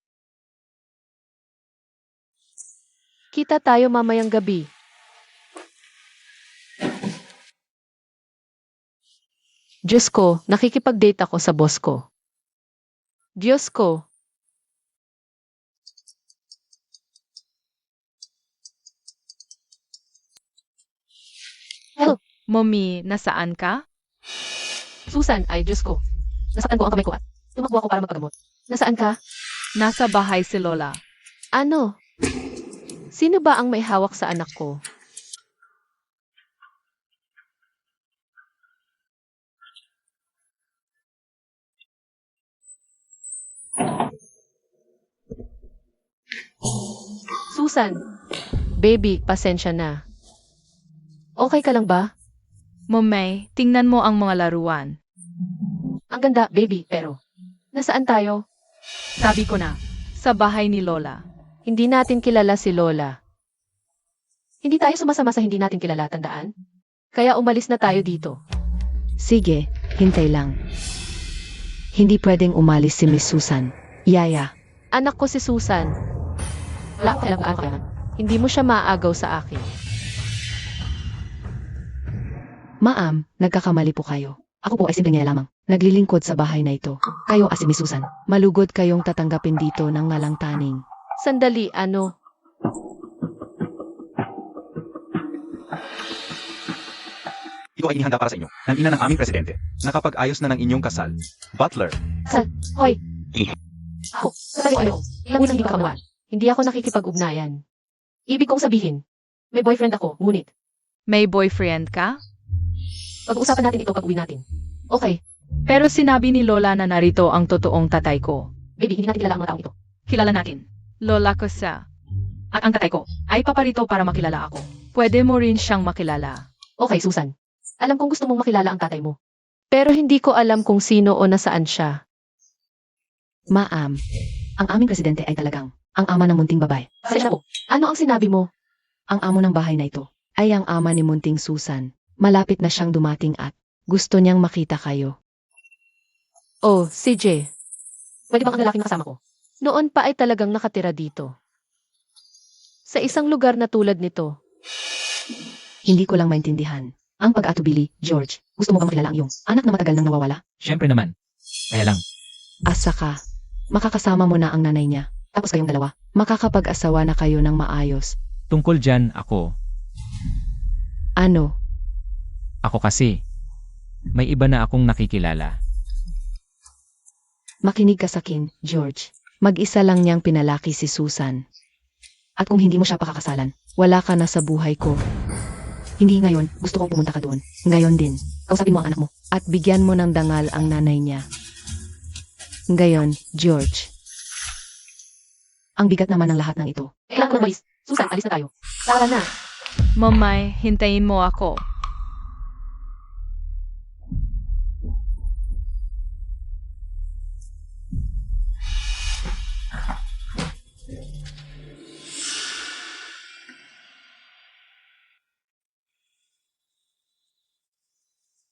Speaker 3: Kita tayo mamayang gabi. Diyos ko, nakikipag-date ako sa boss ko. Diyos ko. Hello,
Speaker 4: Mommy, nasaan ka?
Speaker 3: Susan, ay Diyos ko. Nasaktan ko ang kamay ko at Tumakbo ako para magpagamot. Nasaan ka?
Speaker 4: Nasa bahay si Lola.
Speaker 3: Ano? Sino ba ang may hawak sa anak ko? Susan, baby, pasensya na. Okay ka lang ba?
Speaker 4: Momay, tingnan mo ang mga laruan.
Speaker 3: Ang ganda, baby, pero nasaan tayo?
Speaker 4: Sabi ko na, sa bahay ni Lola.
Speaker 3: Hindi natin kilala si Lola. Hindi tayo sumasama sa hindi natin kilala, tandaan? Kaya umalis na tayo dito.
Speaker 2: Sige, hintay lang. Hindi pwedeng umalis si Miss Susan. Yaya,
Speaker 3: Anak ko si Susan. Wala ko alam ako yan. Hindi mo siya maagaw sa akin.
Speaker 2: ma'am, nagkakamali po kayo. Ako po ay simpleng lamang. Naglilingkod sa bahay na ito. Kayo ay si Miss Susan. Malugod kayong tatanggapin dito ng ngalang taning.
Speaker 3: Sandali, ano?
Speaker 1: Ito ay inihanda para sa inyo, ng ina ng aming presidente. Nakapag-ayos na ng inyong kasal. Butler.
Speaker 3: Hoy! Ako, sandali ano? Ilang unang hindi ka kamuhan. Hindi ako nakikipag-ugnayan. Ibig kong sabihin, may boyfriend ako, ngunit,
Speaker 4: May boyfriend ka?
Speaker 3: pag-uusapan natin ito pag-uwi natin. Okay,
Speaker 4: Pero sinabi ni Lola na narito ang totoong tatay ko.
Speaker 3: baby, hindi natin kilala ang mga taong ito.
Speaker 4: Kilala natin. Lola ko siya. At ang tatay ko ay paparito para makilala ako. Pwede mo rin siyang makilala.
Speaker 3: Okay, Susan. Alam kong gusto mong makilala ang tatay mo. Pero hindi ko alam kung sino o nasaan siya.
Speaker 2: Ma'am, ang aming presidente ay talagang ang ama ng munting babae.
Speaker 3: Pasensya po. Ano ang sinabi mo?
Speaker 2: Ang amo ng bahay na ito ay ang ama ni munting Susan. Malapit na siyang dumating at gusto niyang makita kayo.
Speaker 3: Oh, si Jay. Pwede bang ang lalaking kasama ko? Noon pa ay talagang nakatira dito. Sa isang lugar na tulad nito.
Speaker 2: Hindi ko lang maintindihan. Ang pag-atubili, George, gusto mo ba makilala ang iyong anak na matagal nang nawawala?
Speaker 5: Siyempre naman. Kaya lang,
Speaker 2: Asa ka. Makakasama mo na ang nanay niya. Tapos kayong dalawa, makakapag-asawa na kayo ng maayos.
Speaker 5: tungkol dyan ako.
Speaker 2: Ano?
Speaker 5: Ako kasi, may iba na akong nakikilala.
Speaker 2: Makinig ka sa akin, George. Mag-isa lang niyang pinalaki si Susan. At kung hindi mo siya pakakasalan, wala ka na sa buhay ko. Hindi ngayon, gusto kong pumunta ka doon. Ngayon din, kausapin mo ang anak mo. At bigyan mo ng dangal ang nanay niya. Ngayon, George. Ang bigat naman ng lahat ng ito.
Speaker 3: Kailangan ko na umalis. Susan, alis na tayo. Tara na.
Speaker 4: Mamay, hintayin mo ako.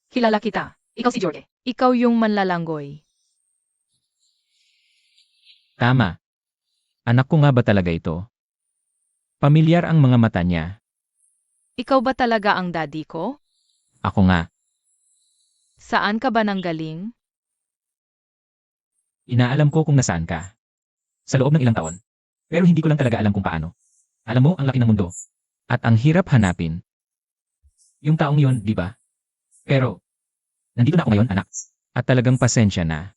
Speaker 3: Kilala kita. Ikaw si Jorge.
Speaker 4: Ikaw yung manlalanggoy.
Speaker 5: Tama. Anak ko nga ba talaga ito? Pamilyar ang mga mata niya.
Speaker 4: Ikaw ba talaga ang daddy ko?
Speaker 5: Ako nga.
Speaker 4: Saan ka ba nanggaling?
Speaker 5: Inaalam ko kung nasaan ka. Sa loob ng ilang taon. Pero hindi ko lang talaga alam kung paano. Alam mo, ang laki ng mundo. At ang hirap hanapin. Yung taong yun, di ba? Pero, nandito na ako ngayon, anak. At talagang pasensya na.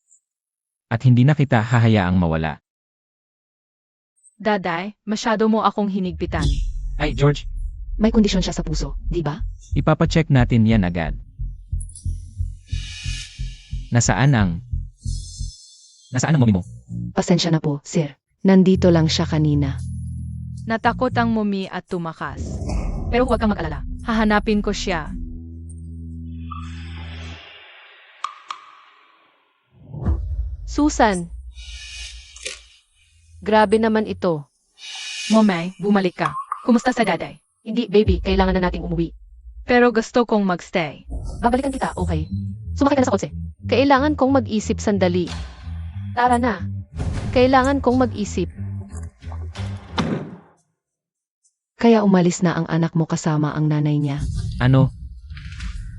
Speaker 5: At hindi na kita hahayaang mawala.
Speaker 4: Daday, masyado mo akong hinigpitan.
Speaker 5: Ay, George,
Speaker 2: May kondisyon siya sa puso, di ba?
Speaker 5: ipapacheck natin yan agad. Nasaan ang mommy mo?
Speaker 2: Pasensya na po, sir. Nandito lang siya kanina.
Speaker 4: Natakot ang mumi at tumakas. Pero huwag kang mag-alala. Hahanapin ko siya.
Speaker 3: Susan. Grabe naman ito.
Speaker 4: Momay, bumalik ka. Kumusta sa daday?
Speaker 3: Hindi, baby. Kailangan na nating umuwi.
Speaker 4: Pero gusto kong magstay.
Speaker 3: Babalikan kita, okay? Sumakay ka na sa kotse. Kailangan kong mag-isip sandali. Tara na. Kailangan kong mag-isip.
Speaker 2: Kaya umalis na ang anak mo kasama ang nanay niya.
Speaker 5: Ano?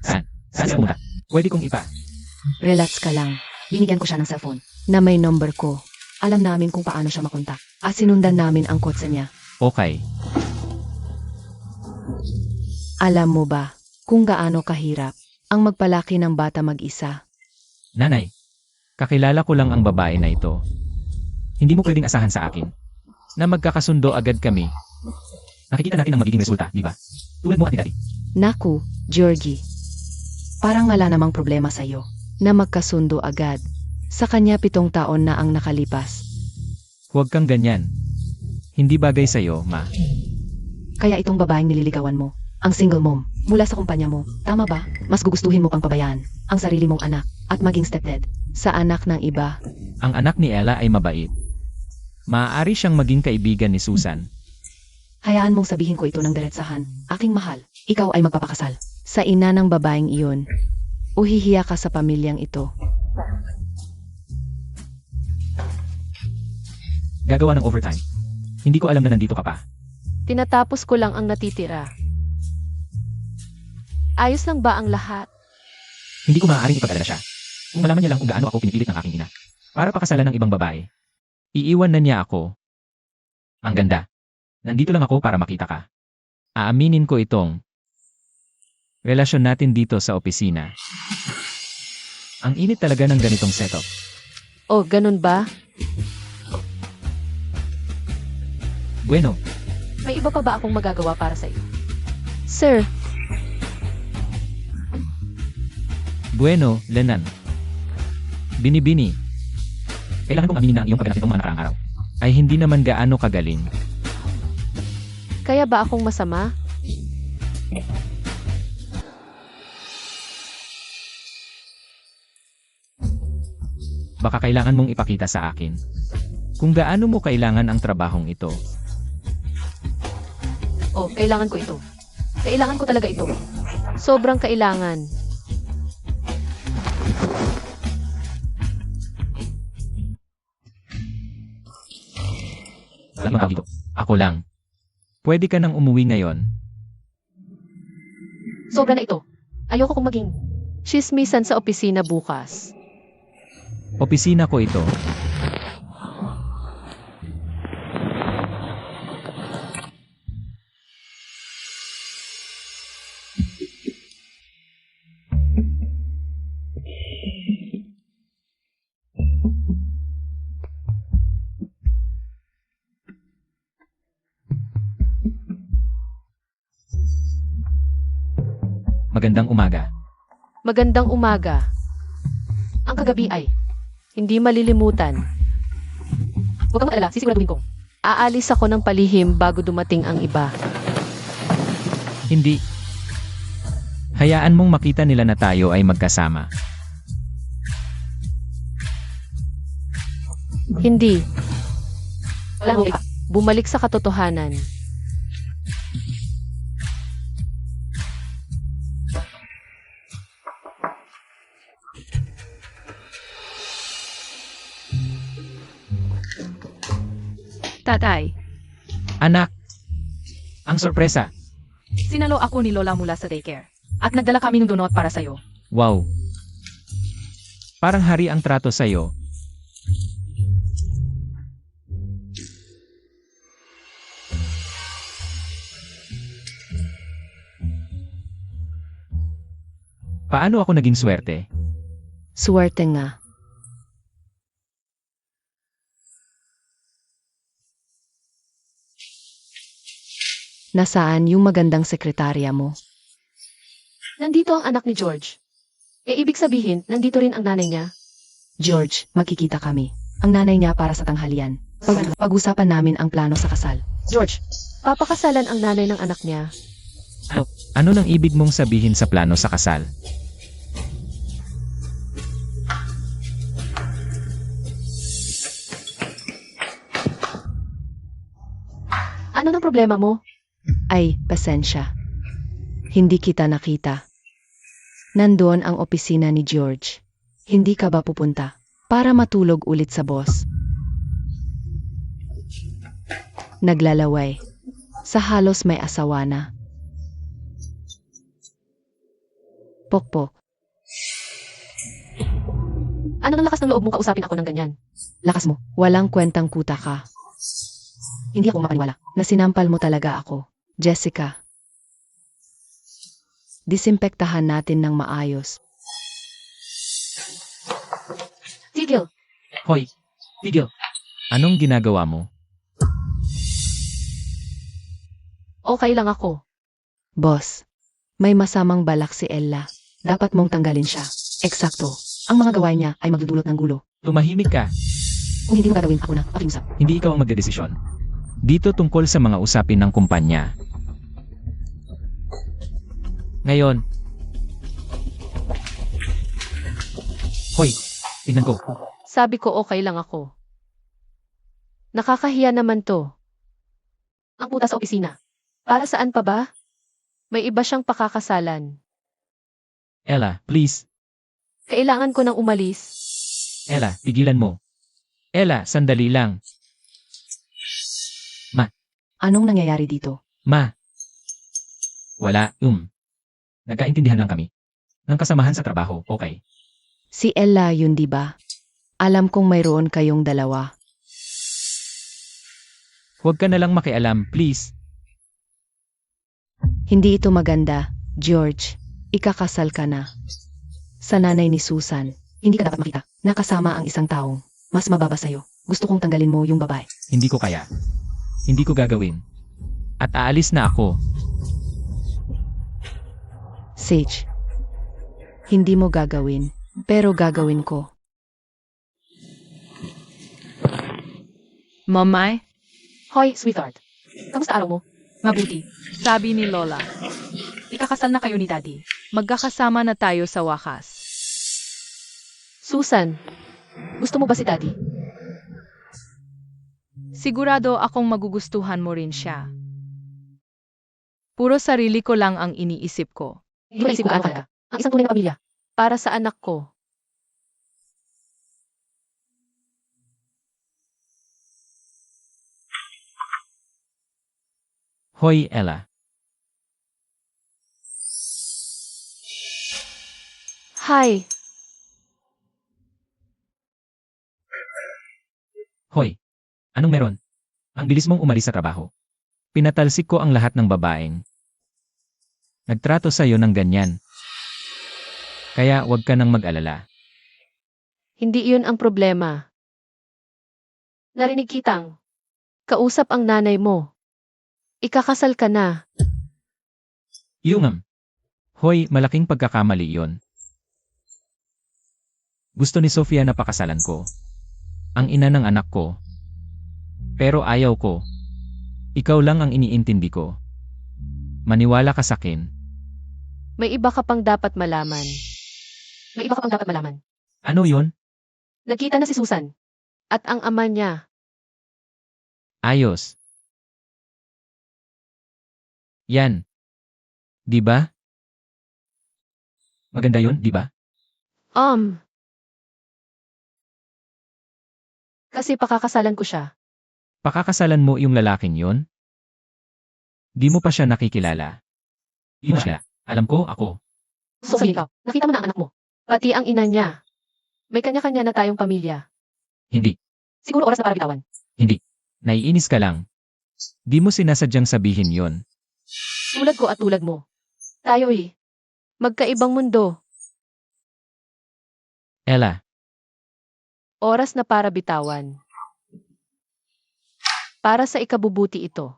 Speaker 5: Saan? Saan siya pumunta? Pwede kong ipa.
Speaker 2: Relax ka lang. Binigyan ko siya ng cellphone na may number ko. Alam namin kung paano siya makontak. At sinundan namin ang kotse niya.
Speaker 5: Okay.
Speaker 2: Alam mo ba kung gaano kahirap ang magpalaki ng bata mag-isa?
Speaker 5: Nanay, Kakilala ko lang ang babae na ito. Hindi mo pwedeng asahan sa akin na magkakasundo agad kami. Nakikita natin ang magiging resulta, di ba? Tulad mo at ni Daddy.
Speaker 2: Naku, Georgie. Parang wala namang problema sa'yo na magkasundo agad. Sa kanya 7 taon na ang nakalipas.
Speaker 5: Huwag kang ganyan. Hindi bagay sa'yo, ma.
Speaker 2: Kaya itong babaeng nililigawan mo, ang single mom, mula sa kumpanya mo, tama ba? Mas gugustuhin mo pang pabayaan ang sarili mong anak at maging stepdad sa anak ng iba.
Speaker 5: Ang anak ni Ella ay mabait. Maaari siyang maging kaibigan ni Susan.
Speaker 2: Hayaan mong sabihin ko ito ng diretsahan. Aking mahal, ikaw ay magpapakasal sa ina ng babaeng iyon. Uhihiya ka sa pamilyang ito.
Speaker 5: Gagawa ng overtime. Hindi ko alam na nandito ka pa.
Speaker 3: Tinatapos ko lang ang natitira. Ayos lang ba ang lahat?
Speaker 5: Hindi ko maaaring ipag-alala siya. Kung malaman niya lang kung gaano ako pinipilit ng aking ina para pakasalan ng ibang babae. Iiwan na niya ako. Ang ganda. Nandito lang ako para makita ka. Aaminin ko itong relasyon natin dito sa opisina. Ang init talaga ng ganitong setup.
Speaker 3: Oh, ganun ba?
Speaker 5: Bueno,
Speaker 3: May iba pa ba akong magagawa para sa iyo? Sir,
Speaker 5: bueno, Lenan. Binibini. Kailangan kong aminin na ang iyong pagganap nitong mga nakaraang araw ay hindi naman gaano kagaling.
Speaker 3: kaya ba akong masama?
Speaker 5: Baka kailangan mong ipakita sa akin kung gaano mo kailangan ang trabahong ito.
Speaker 3: Oh, kailangan ko ito. Kailangan ko talaga ito. Sobrang kailangan.
Speaker 5: Alam mo dito, ako lang. Pwede ka nang umuwi ngayon.
Speaker 3: Sobra na ito. Ayoko kong maging chismisan sa opisina bukas.
Speaker 5: Opisina ko ito. Magandang umaga.
Speaker 3: Magandang umaga. Ang kagabi ay hindi malilimutan. Huwag kang mag-alala, sisiguraduhin ko. Aalis ako ng palihim bago dumating ang iba.
Speaker 5: Hindi. Hayaan mong makita nila na tayo ay magkasama.
Speaker 3: Hindi. Walang iba. Bumalik sa katotohanan.
Speaker 4: Tatay,
Speaker 5: Anak! Ang sorpresa!
Speaker 4: sinalo ako ni Lola mula sa daycare. At nagdala kami ng donut para sa'yo.
Speaker 5: Wow! Parang hari ang trato sa'yo. Paano ako naging swerte?
Speaker 2: Suwerte nga. Nasaan yung magandang sekretarya mo?
Speaker 3: Nandito ang anak ni George. Ibig sabihin, nandito rin ang nanay niya.
Speaker 2: George, magkikita kami. Ang nanay niya para sa tanghalian. Pag-usapan namin ang plano sa kasal.
Speaker 3: George, papakasalan ang nanay ng anak niya.
Speaker 5: Ano nang ibig mong sabihin sa plano sa kasal?
Speaker 3: Ano nang problema mo?
Speaker 2: Ay, pasensya. Hindi kita nakita. Nandoon ang opisina ni George. Hindi ka ba pupunta para matulog ulit sa boss? Naglalaway. Sa halos may asawa na. Pokpok.
Speaker 3: Ano ng lakas ng loob mong kausapin ako ng ganyan?
Speaker 2: Lakas mo. Walang kwentang kuta ka. Hindi ako mapaniwala na sinampal mo talaga ako. Jessica. Disimpektahan natin ng maayos.
Speaker 3: Tigil.
Speaker 5: Hoy, tigil. Anong ginagawa mo?
Speaker 3: Okay lang ako.
Speaker 2: Boss, may masamang balak si Ella. Dapat mong tanggalin siya. Eksakto. Ang mga gawain niya ay magdudulot ng gulo.
Speaker 5: Tumahimik ka.
Speaker 2: Kung hindi mo gagawin, ako na, pakiusap.
Speaker 5: Hindi ikaw ang magdedesisyon. Dito tungkol sa mga usapin ng kumpanya. Ngayon. Hoy, tingnan ko.
Speaker 3: Sabi ko okay lang ako. Nakakahiya naman to. Ang puta sa opisina. Para saan pa ba? May iba siyang pakakasalan.
Speaker 5: Ella, please.
Speaker 3: Kailangan ko nang umalis.
Speaker 5: Ella, tigilan mo. Ella, sandali lang.
Speaker 2: Anong nangyayari dito?
Speaker 5: Ma. Wala, Nagkaintindihan lang kami. Ng kasamahan sa trabaho, okay.
Speaker 2: Si Ella yun, di ba? Alam kong mayroon kayong dalawa.
Speaker 5: Huwag ka na lang makialam, please.
Speaker 2: Hindi ito maganda, George. Ikakasal ka na. Sa nanay ni Susan, hindi ka dapat makita. Nakasama ang isang taong mas mababa sa'yo. Gusto kong tanggalin mo yung babae.
Speaker 5: Hindi ko kaya. Hindi ko gagawin. At aalis na ako.
Speaker 2: Sage, hindi mo gagawin, pero gagawin ko.
Speaker 4: Mamay,
Speaker 3: Hoy, sweetheart. Kamusta araw mo?
Speaker 4: mabuti. Sabi ni Lola. Ikakasal na kayo ni Daddy. Magkakasama na tayo sa wakas.
Speaker 3: Susan, gusto mo ba si Daddy?
Speaker 4: Sigurado akong magugustuhan mo rin siya. Puro sarili ko lang ang iniisip ko.
Speaker 3: Hindi mo naisip gaano kahalaga. Ang isang tunay na pamilya. Para sa anak ko.
Speaker 5: Hoy, Ella.
Speaker 3: Hi.
Speaker 5: Hoy. Anong meron? Ang bilis mong umalis sa trabaho. Pinatalsik ko ang lahat ng babaeng nagtrato sa'yo ng ganyan. Kaya huwag ka nang mag-alala.
Speaker 3: Hindi iyon ang problema. Narinig kitang. Kausap ang nanay mo. Ikakasal ka na.
Speaker 5: Yungam. Hoy, malaking pagkakamali yon. Gusto ni Sofia na pakasalan ko. Ang ina ng anak ko. Pero ayaw ko. Ikaw lang ang iniintindi ko. Maniwala ka sakin.
Speaker 3: May iba ka pang dapat malaman. May iba ka pang dapat malaman.
Speaker 5: Ano yon?
Speaker 3: Nagkita na si Susan. At ang ama niya.
Speaker 5: Ayos. Yan. Di ba? Maganda yon, di ba?
Speaker 3: Kasi pakakasalan ko siya.
Speaker 5: Pakakasalan mo yung lalaking yon? Di mo pa siya nakikilala. Yun siya. Alam ko, ako.
Speaker 3: So ikaw, nakita mo na ang anak mo. Pati ang ina niya. May kanya-kanya na tayong pamilya.
Speaker 5: Hindi.
Speaker 3: Siguro oras na para bitawan.
Speaker 5: Hindi. Naiinis ka lang. Di mo sinasadyang sabihin yon.
Speaker 3: Tulad ko at tulad mo. Tayo magkaibang mundo.
Speaker 5: Ella,
Speaker 3: Oras na para bitawan. Para sa ikabubuti ito.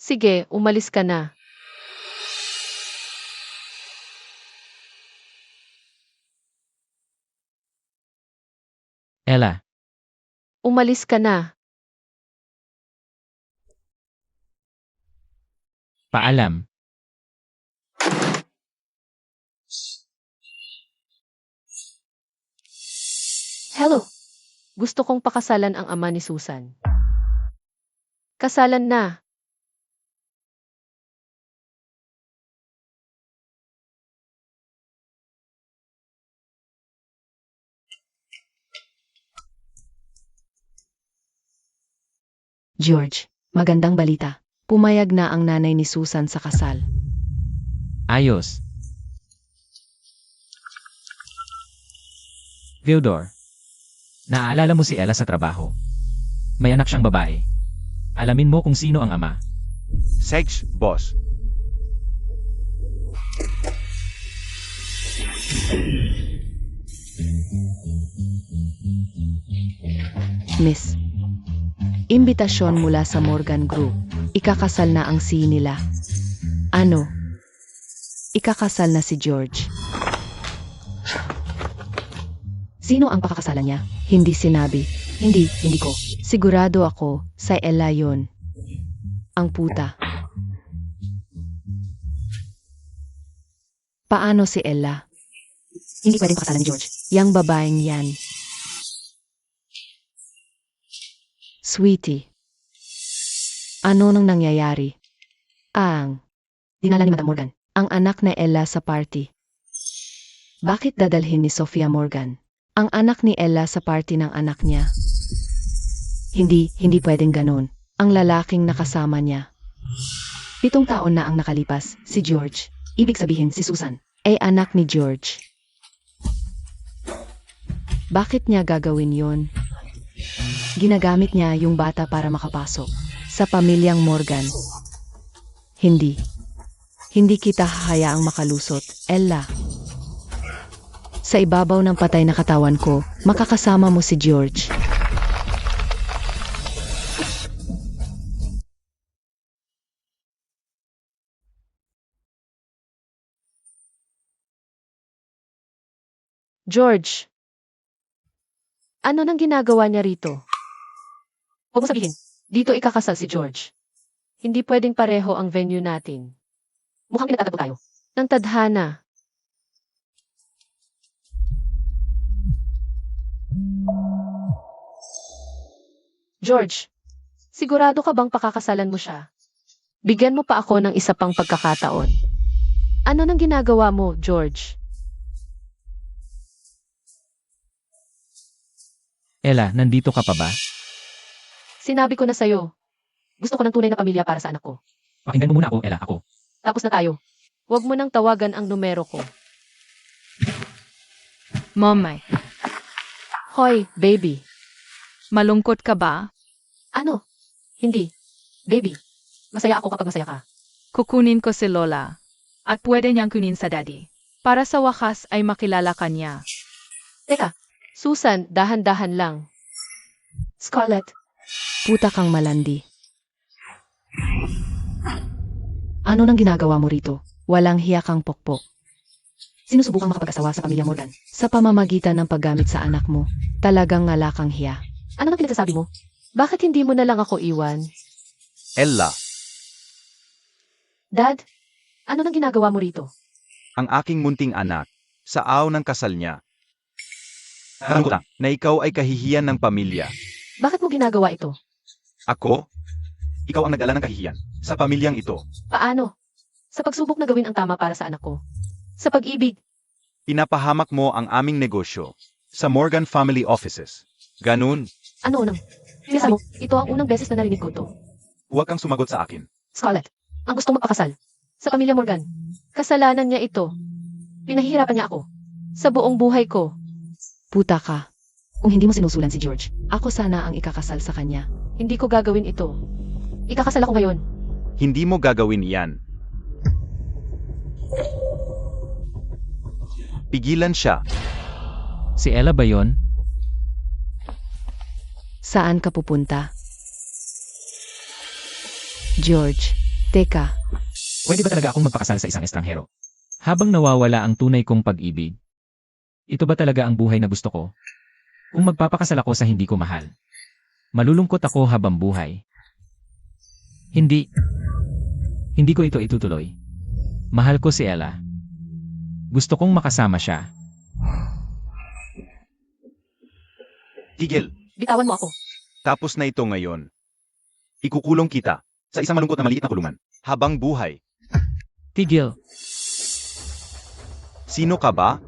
Speaker 3: Sige, umalis ka na.
Speaker 5: Ella,
Speaker 3: Umalis ka na.
Speaker 5: paalam.
Speaker 3: Hello. Gusto kong pakasalan ang ama ni Susan. Kasalan na.
Speaker 2: George, magandang balita. Pumayag na ang nanay ni Susan sa kasal.
Speaker 5: Ayos. Theodore, naaalala mo si Ella sa trabaho. May anak siyang babae. Alamin mo kung sino ang ama.
Speaker 1: Sage, boss.
Speaker 2: Miss. Imbitasyon mula sa Morgan Group. Ikakasal na ang si nila. Ano? Ikakasal na si George. Sino ang pakakasalan niya? Hindi sinabi. Hindi ko. Sigurado ako, sa Ella yon. Ang puta. Paano si Ella? Hindi pwedeng pakasalan ni George. Yang babaeng yan. Sweetie. Ano nang nangyayari? Dinala ni Madam Morgan, ang anak na Ella sa party. Bakit dadalhin ni Sophia Morgan ang anak ni Ella sa party ng anak niya? Hindi pwedeng ganon. Ang lalaking nakasama niya. 7 taon na ang nakalipas, si George. Ibig sabihin si Susan ay anak ni George. Bakit niya gagawin yon? Ginagamit niya yung bata para makapasok sa pamilyang Morgan. Hindi kita hahayaang makalusot, Ella. Sa ibabaw ng patay na katawan ko, makakasama mo si George.
Speaker 3: George, ano nang ginagawa niya rito? Huwag mo sabihin, dito ikakasal si George. Hindi pwedeng pareho ang venue natin. Mukhang pinagtatagpo tayo. Ng tadhana. George, sigurado ka bang pakakasalan mo siya? Bigyan mo pa ako ng isa pang pagkakataon. Ano nang ginagawa mo, George?
Speaker 5: Ella, nandito ka pa ba?
Speaker 3: Sinabi ko na sa'yo. Gusto ko ng tunay na pamilya para sa anak ko.
Speaker 5: Pakinggan mo muna ako, Ella, ako.
Speaker 3: Tapos na tayo. Huwag mo nang tawagan ang numero ko.
Speaker 4: Momay,
Speaker 3: Hoy, baby.
Speaker 4: malungkot ka ba?
Speaker 3: Ano? Hindi. Baby. Masaya ako kapag masaya ka.
Speaker 4: Kukunin ko si Lola. At pwede niyang kunin sa daddy. Para sa wakas ay makilala ka niya.
Speaker 3: Teka, Susan, dahan-dahan lang. Scarlett,
Speaker 2: Puta kang malandi. Ano nang ginagawa mo rito? Walang hiya kang pokpok. Sinusubukang makapag-asawa sa pamilya Morgan sa pamamagitan ng paggamit sa anak mo. Talagang ngalakang hiya.
Speaker 3: ano nang pinagsasabi mo? Bakit hindi mo na lang ako iwan?
Speaker 1: Ella,
Speaker 3: Dad, ano nang ginagawa mo rito?
Speaker 1: ang aking munting anak, sa araw ng kasal niya. Alam ko lang na ikaw ay kahihiyan ng pamilya.
Speaker 3: Bakit mo ginagawa ito?
Speaker 1: Ako? Ikaw ang nag-ala ng kahihiyan sa pamilyang ito.
Speaker 3: Paano? Sa pagsubok na gawin ang tama para sa anak ko. Sa pag-ibig.
Speaker 1: Pinapahamak mo ang aming negosyo sa Morgan Family Offices. Ganun,
Speaker 3: Ano unang? Sinasabi mo, ito ang unang beses na narinig ko to.
Speaker 1: huwag kang sumagot sa akin.
Speaker 3: Scarlett, ang gustong magpakasal. Sa pamilya Morgan. Kasalanan niya ito. Pinahihirapan niya ako. Sa buong buhay ko.
Speaker 2: Puta ka. Kung hindi mo sinusulan si George, ako sana ang ikakasal sa kanya.
Speaker 3: Hindi ko gagawin ito. Ikakasal ako ngayon.
Speaker 1: Hindi mo gagawin iyan. Pigilan siya.
Speaker 5: Si Ella ba yon?
Speaker 2: Saan ka pupunta? George, teka.
Speaker 5: Pwede ba talaga akong magpakasal sa isang estranghero? Habang nawawala ang tunay kong pag-ibig. Ito ba talaga ang buhay na gusto ko? Kung magpapakasal ako sa hindi ko mahal, malulungkot ako habang buhay. Hindi ko ito itutuloy. Mahal ko si Ella. Gusto kong makasama siya.
Speaker 1: Tigil.
Speaker 3: Bitawan mo ako.
Speaker 1: Tapos na ito ngayon. Ikukulong kita sa isang malungkot na maliit na kulungan. Habang buhay.
Speaker 5: Tigil.
Speaker 1: Sino ka ba?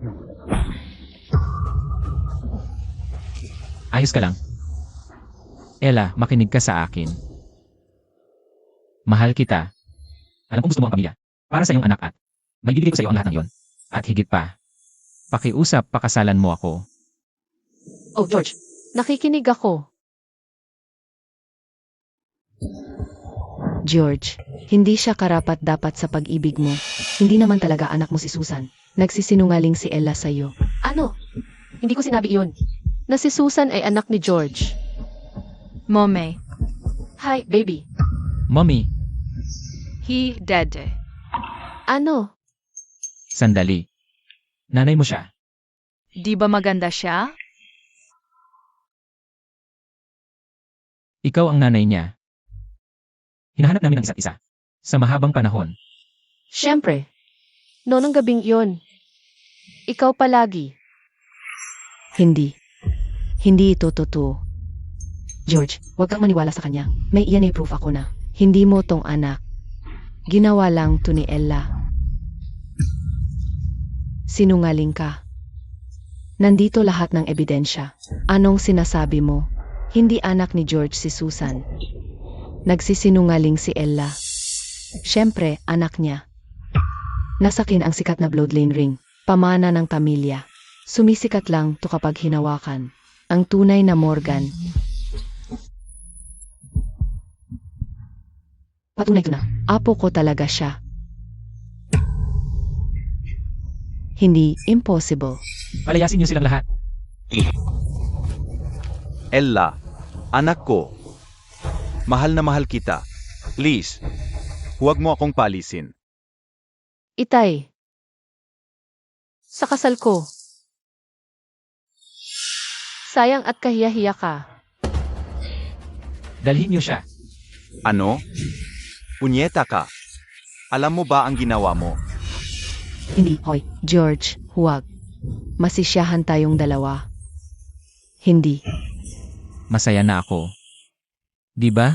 Speaker 5: Ayos ka lang. Ella, makinig ka sa akin. Mahal kita. Alam kong gusto mo ang pamilya. Para sa iyong anak at may bibigay ko sa iyo ang lahat ng yon. At higit pa. Pakiusap, pakasalan mo ako.
Speaker 3: Oh, George. Nakikinig ako.
Speaker 2: George, hindi siya karapat-dapat sa pag-ibig mo. Hindi naman talaga anak mo si Susan. Nagsisinungaling si Ella sa'yo.
Speaker 3: Ano? Hindi ko sinabi iyon. Na si Susan ay anak ni George.
Speaker 4: Mome,
Speaker 3: Hi, baby.
Speaker 5: Mommy,
Speaker 4: he dead.
Speaker 3: Ano?
Speaker 5: sandali. Nanay mo siya.
Speaker 4: Di ba maganda siya?
Speaker 5: Ikaw ang nanay niya. Hinahanap namin ang isa't isa. Sa mahabang panahon.
Speaker 3: Siyempre. Noong gabing iyon. Ikaw palagi.
Speaker 2: Hindi. Hindi ito totoo. George, huwag kang maniwala sa kanya. May iyan ay proof ako na. Hindi mo tong anak. Ginawa lang to ni Ella. Sinungaling ka. Nandito lahat ng ebidensya. Anong sinasabi mo? Hindi anak ni George si Susan. Nagsisinungaling si Ella. Siyempre, anak niya. Nasakin ang sikat na bloodline ring. Pamana ng pamilya. Sumisikat lang to kapag hinawakan. Ang tunay na Morgan. Patunay ko na, apo ko talaga siya. Hindi impossible.
Speaker 5: Palayasin niyo silang lahat.
Speaker 1: Ella, anak ko. Mahal na mahal kita. Please, huwag mo akong palisin.
Speaker 3: Itay. Sa kasal ko. Sayang at kahiya-hiya ka.
Speaker 5: Dalhin niyo siya.
Speaker 1: Ano? Punyeta ka. Alam mo ba ang ginawa mo?
Speaker 2: Hindi, hoy. George, huwag. Masisyahan tayong dalawa. Hindi.
Speaker 5: Masaya na ako. Di ba?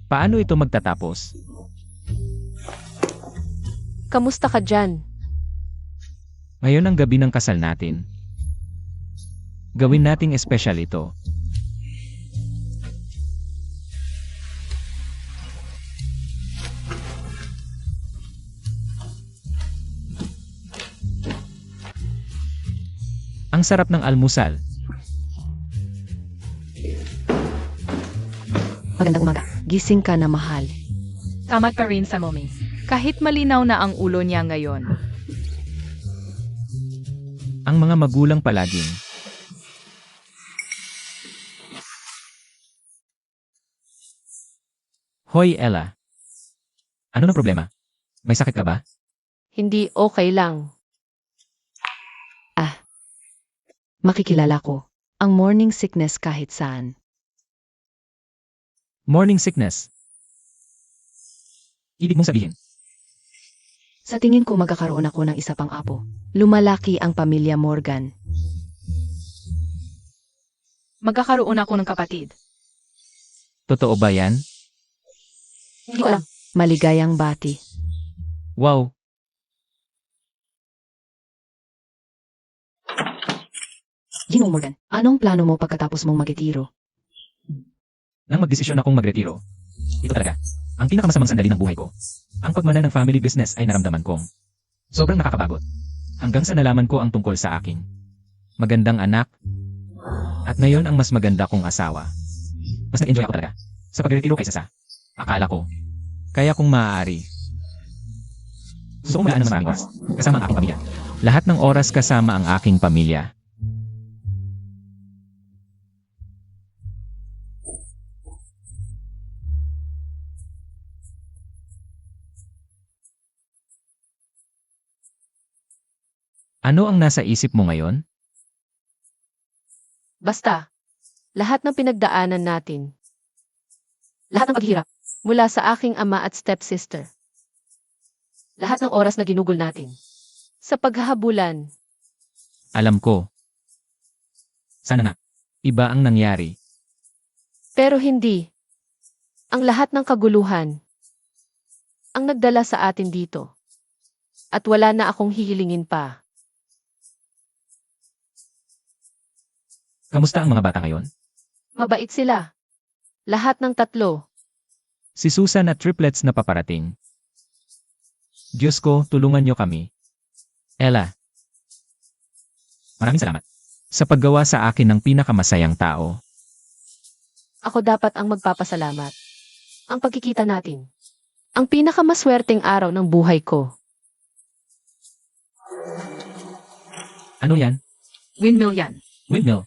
Speaker 5: Paano ito magtatapos?
Speaker 3: Kamusta ka dyan?
Speaker 5: Ngayon ang gabi ng kasal natin. Gawin nating espesyal ito. Ang sarap ng almusal.
Speaker 2: Magandang umaga. Gising ka na, mahal.
Speaker 4: Tama ka rin sa Mome. Kahit malinaw na ang ulo niya ngayon.
Speaker 5: Ang mga magulang palaging. Hoy, Ella. Ano na problema? May sakit ka ba?
Speaker 3: Hindi okay lang.
Speaker 2: Makikilala ko. Ang morning sickness kahit saan.
Speaker 5: Morning sickness. Ibig mong sabihin,
Speaker 2: Sa tingin ko magkakaroon ako ng isa pang apo. Lumalaki ang pamilya Morgan.
Speaker 4: Magkakaroon ako ng kapatid.
Speaker 5: totoo ba yan?
Speaker 3: Hindi ko alam.
Speaker 2: Maligayang bati.
Speaker 5: Wow,
Speaker 2: Ginoong Morgan, anong plano mo pagkatapos mong magitiro?
Speaker 5: nang magdesisyon akong magretiro. Ito talaga, ang pinakamasamang sandali ng buhay ko. Ang pagmana ng family business ay naramdaman kong sobrang nakakapagod. Hanggang sa nalaman ko ang tungkol sa aking magandang anak. At ngayon ang mas maganda kong asawa. Mas nag-enjoy ako talaga sa pagretiro kaysa sa akala ko. Kaya kung maaari. Gusto kong malaan ng maraming oras kasama ang aking pamilya. Lahat ng oras kasama ang aking pamilya. Ano ang nasa isip mo ngayon?
Speaker 3: Basta, lahat ng pinagdaanan natin. Lahat ng paghihirap. Mula sa aking ama at stepsister. Lahat ng oras na ginugol natin. Sa paghahabulan.
Speaker 5: Alam ko. Sana na. Iba ang nangyari.
Speaker 3: Pero hindi. Ang lahat ng kaguluhan. Ang nagdala sa atin dito. At wala na akong hihilingin pa.
Speaker 5: Kamusta ang mga bata ngayon?
Speaker 3: Mabait sila. Lahat ng tatlo.
Speaker 5: Si Susan at triplets na paparating. Diyos ko, tulungan niyo kami. Ella. Maraming salamat. Sa paggawa sa akin ng pinakamasayang tao.
Speaker 3: Ako dapat ang magpapasalamat. Ang pagkikita natin. Ang pinakamaswerteng araw ng buhay ko.
Speaker 5: Ano yan?
Speaker 4: Windmill yan.
Speaker 5: Windmill.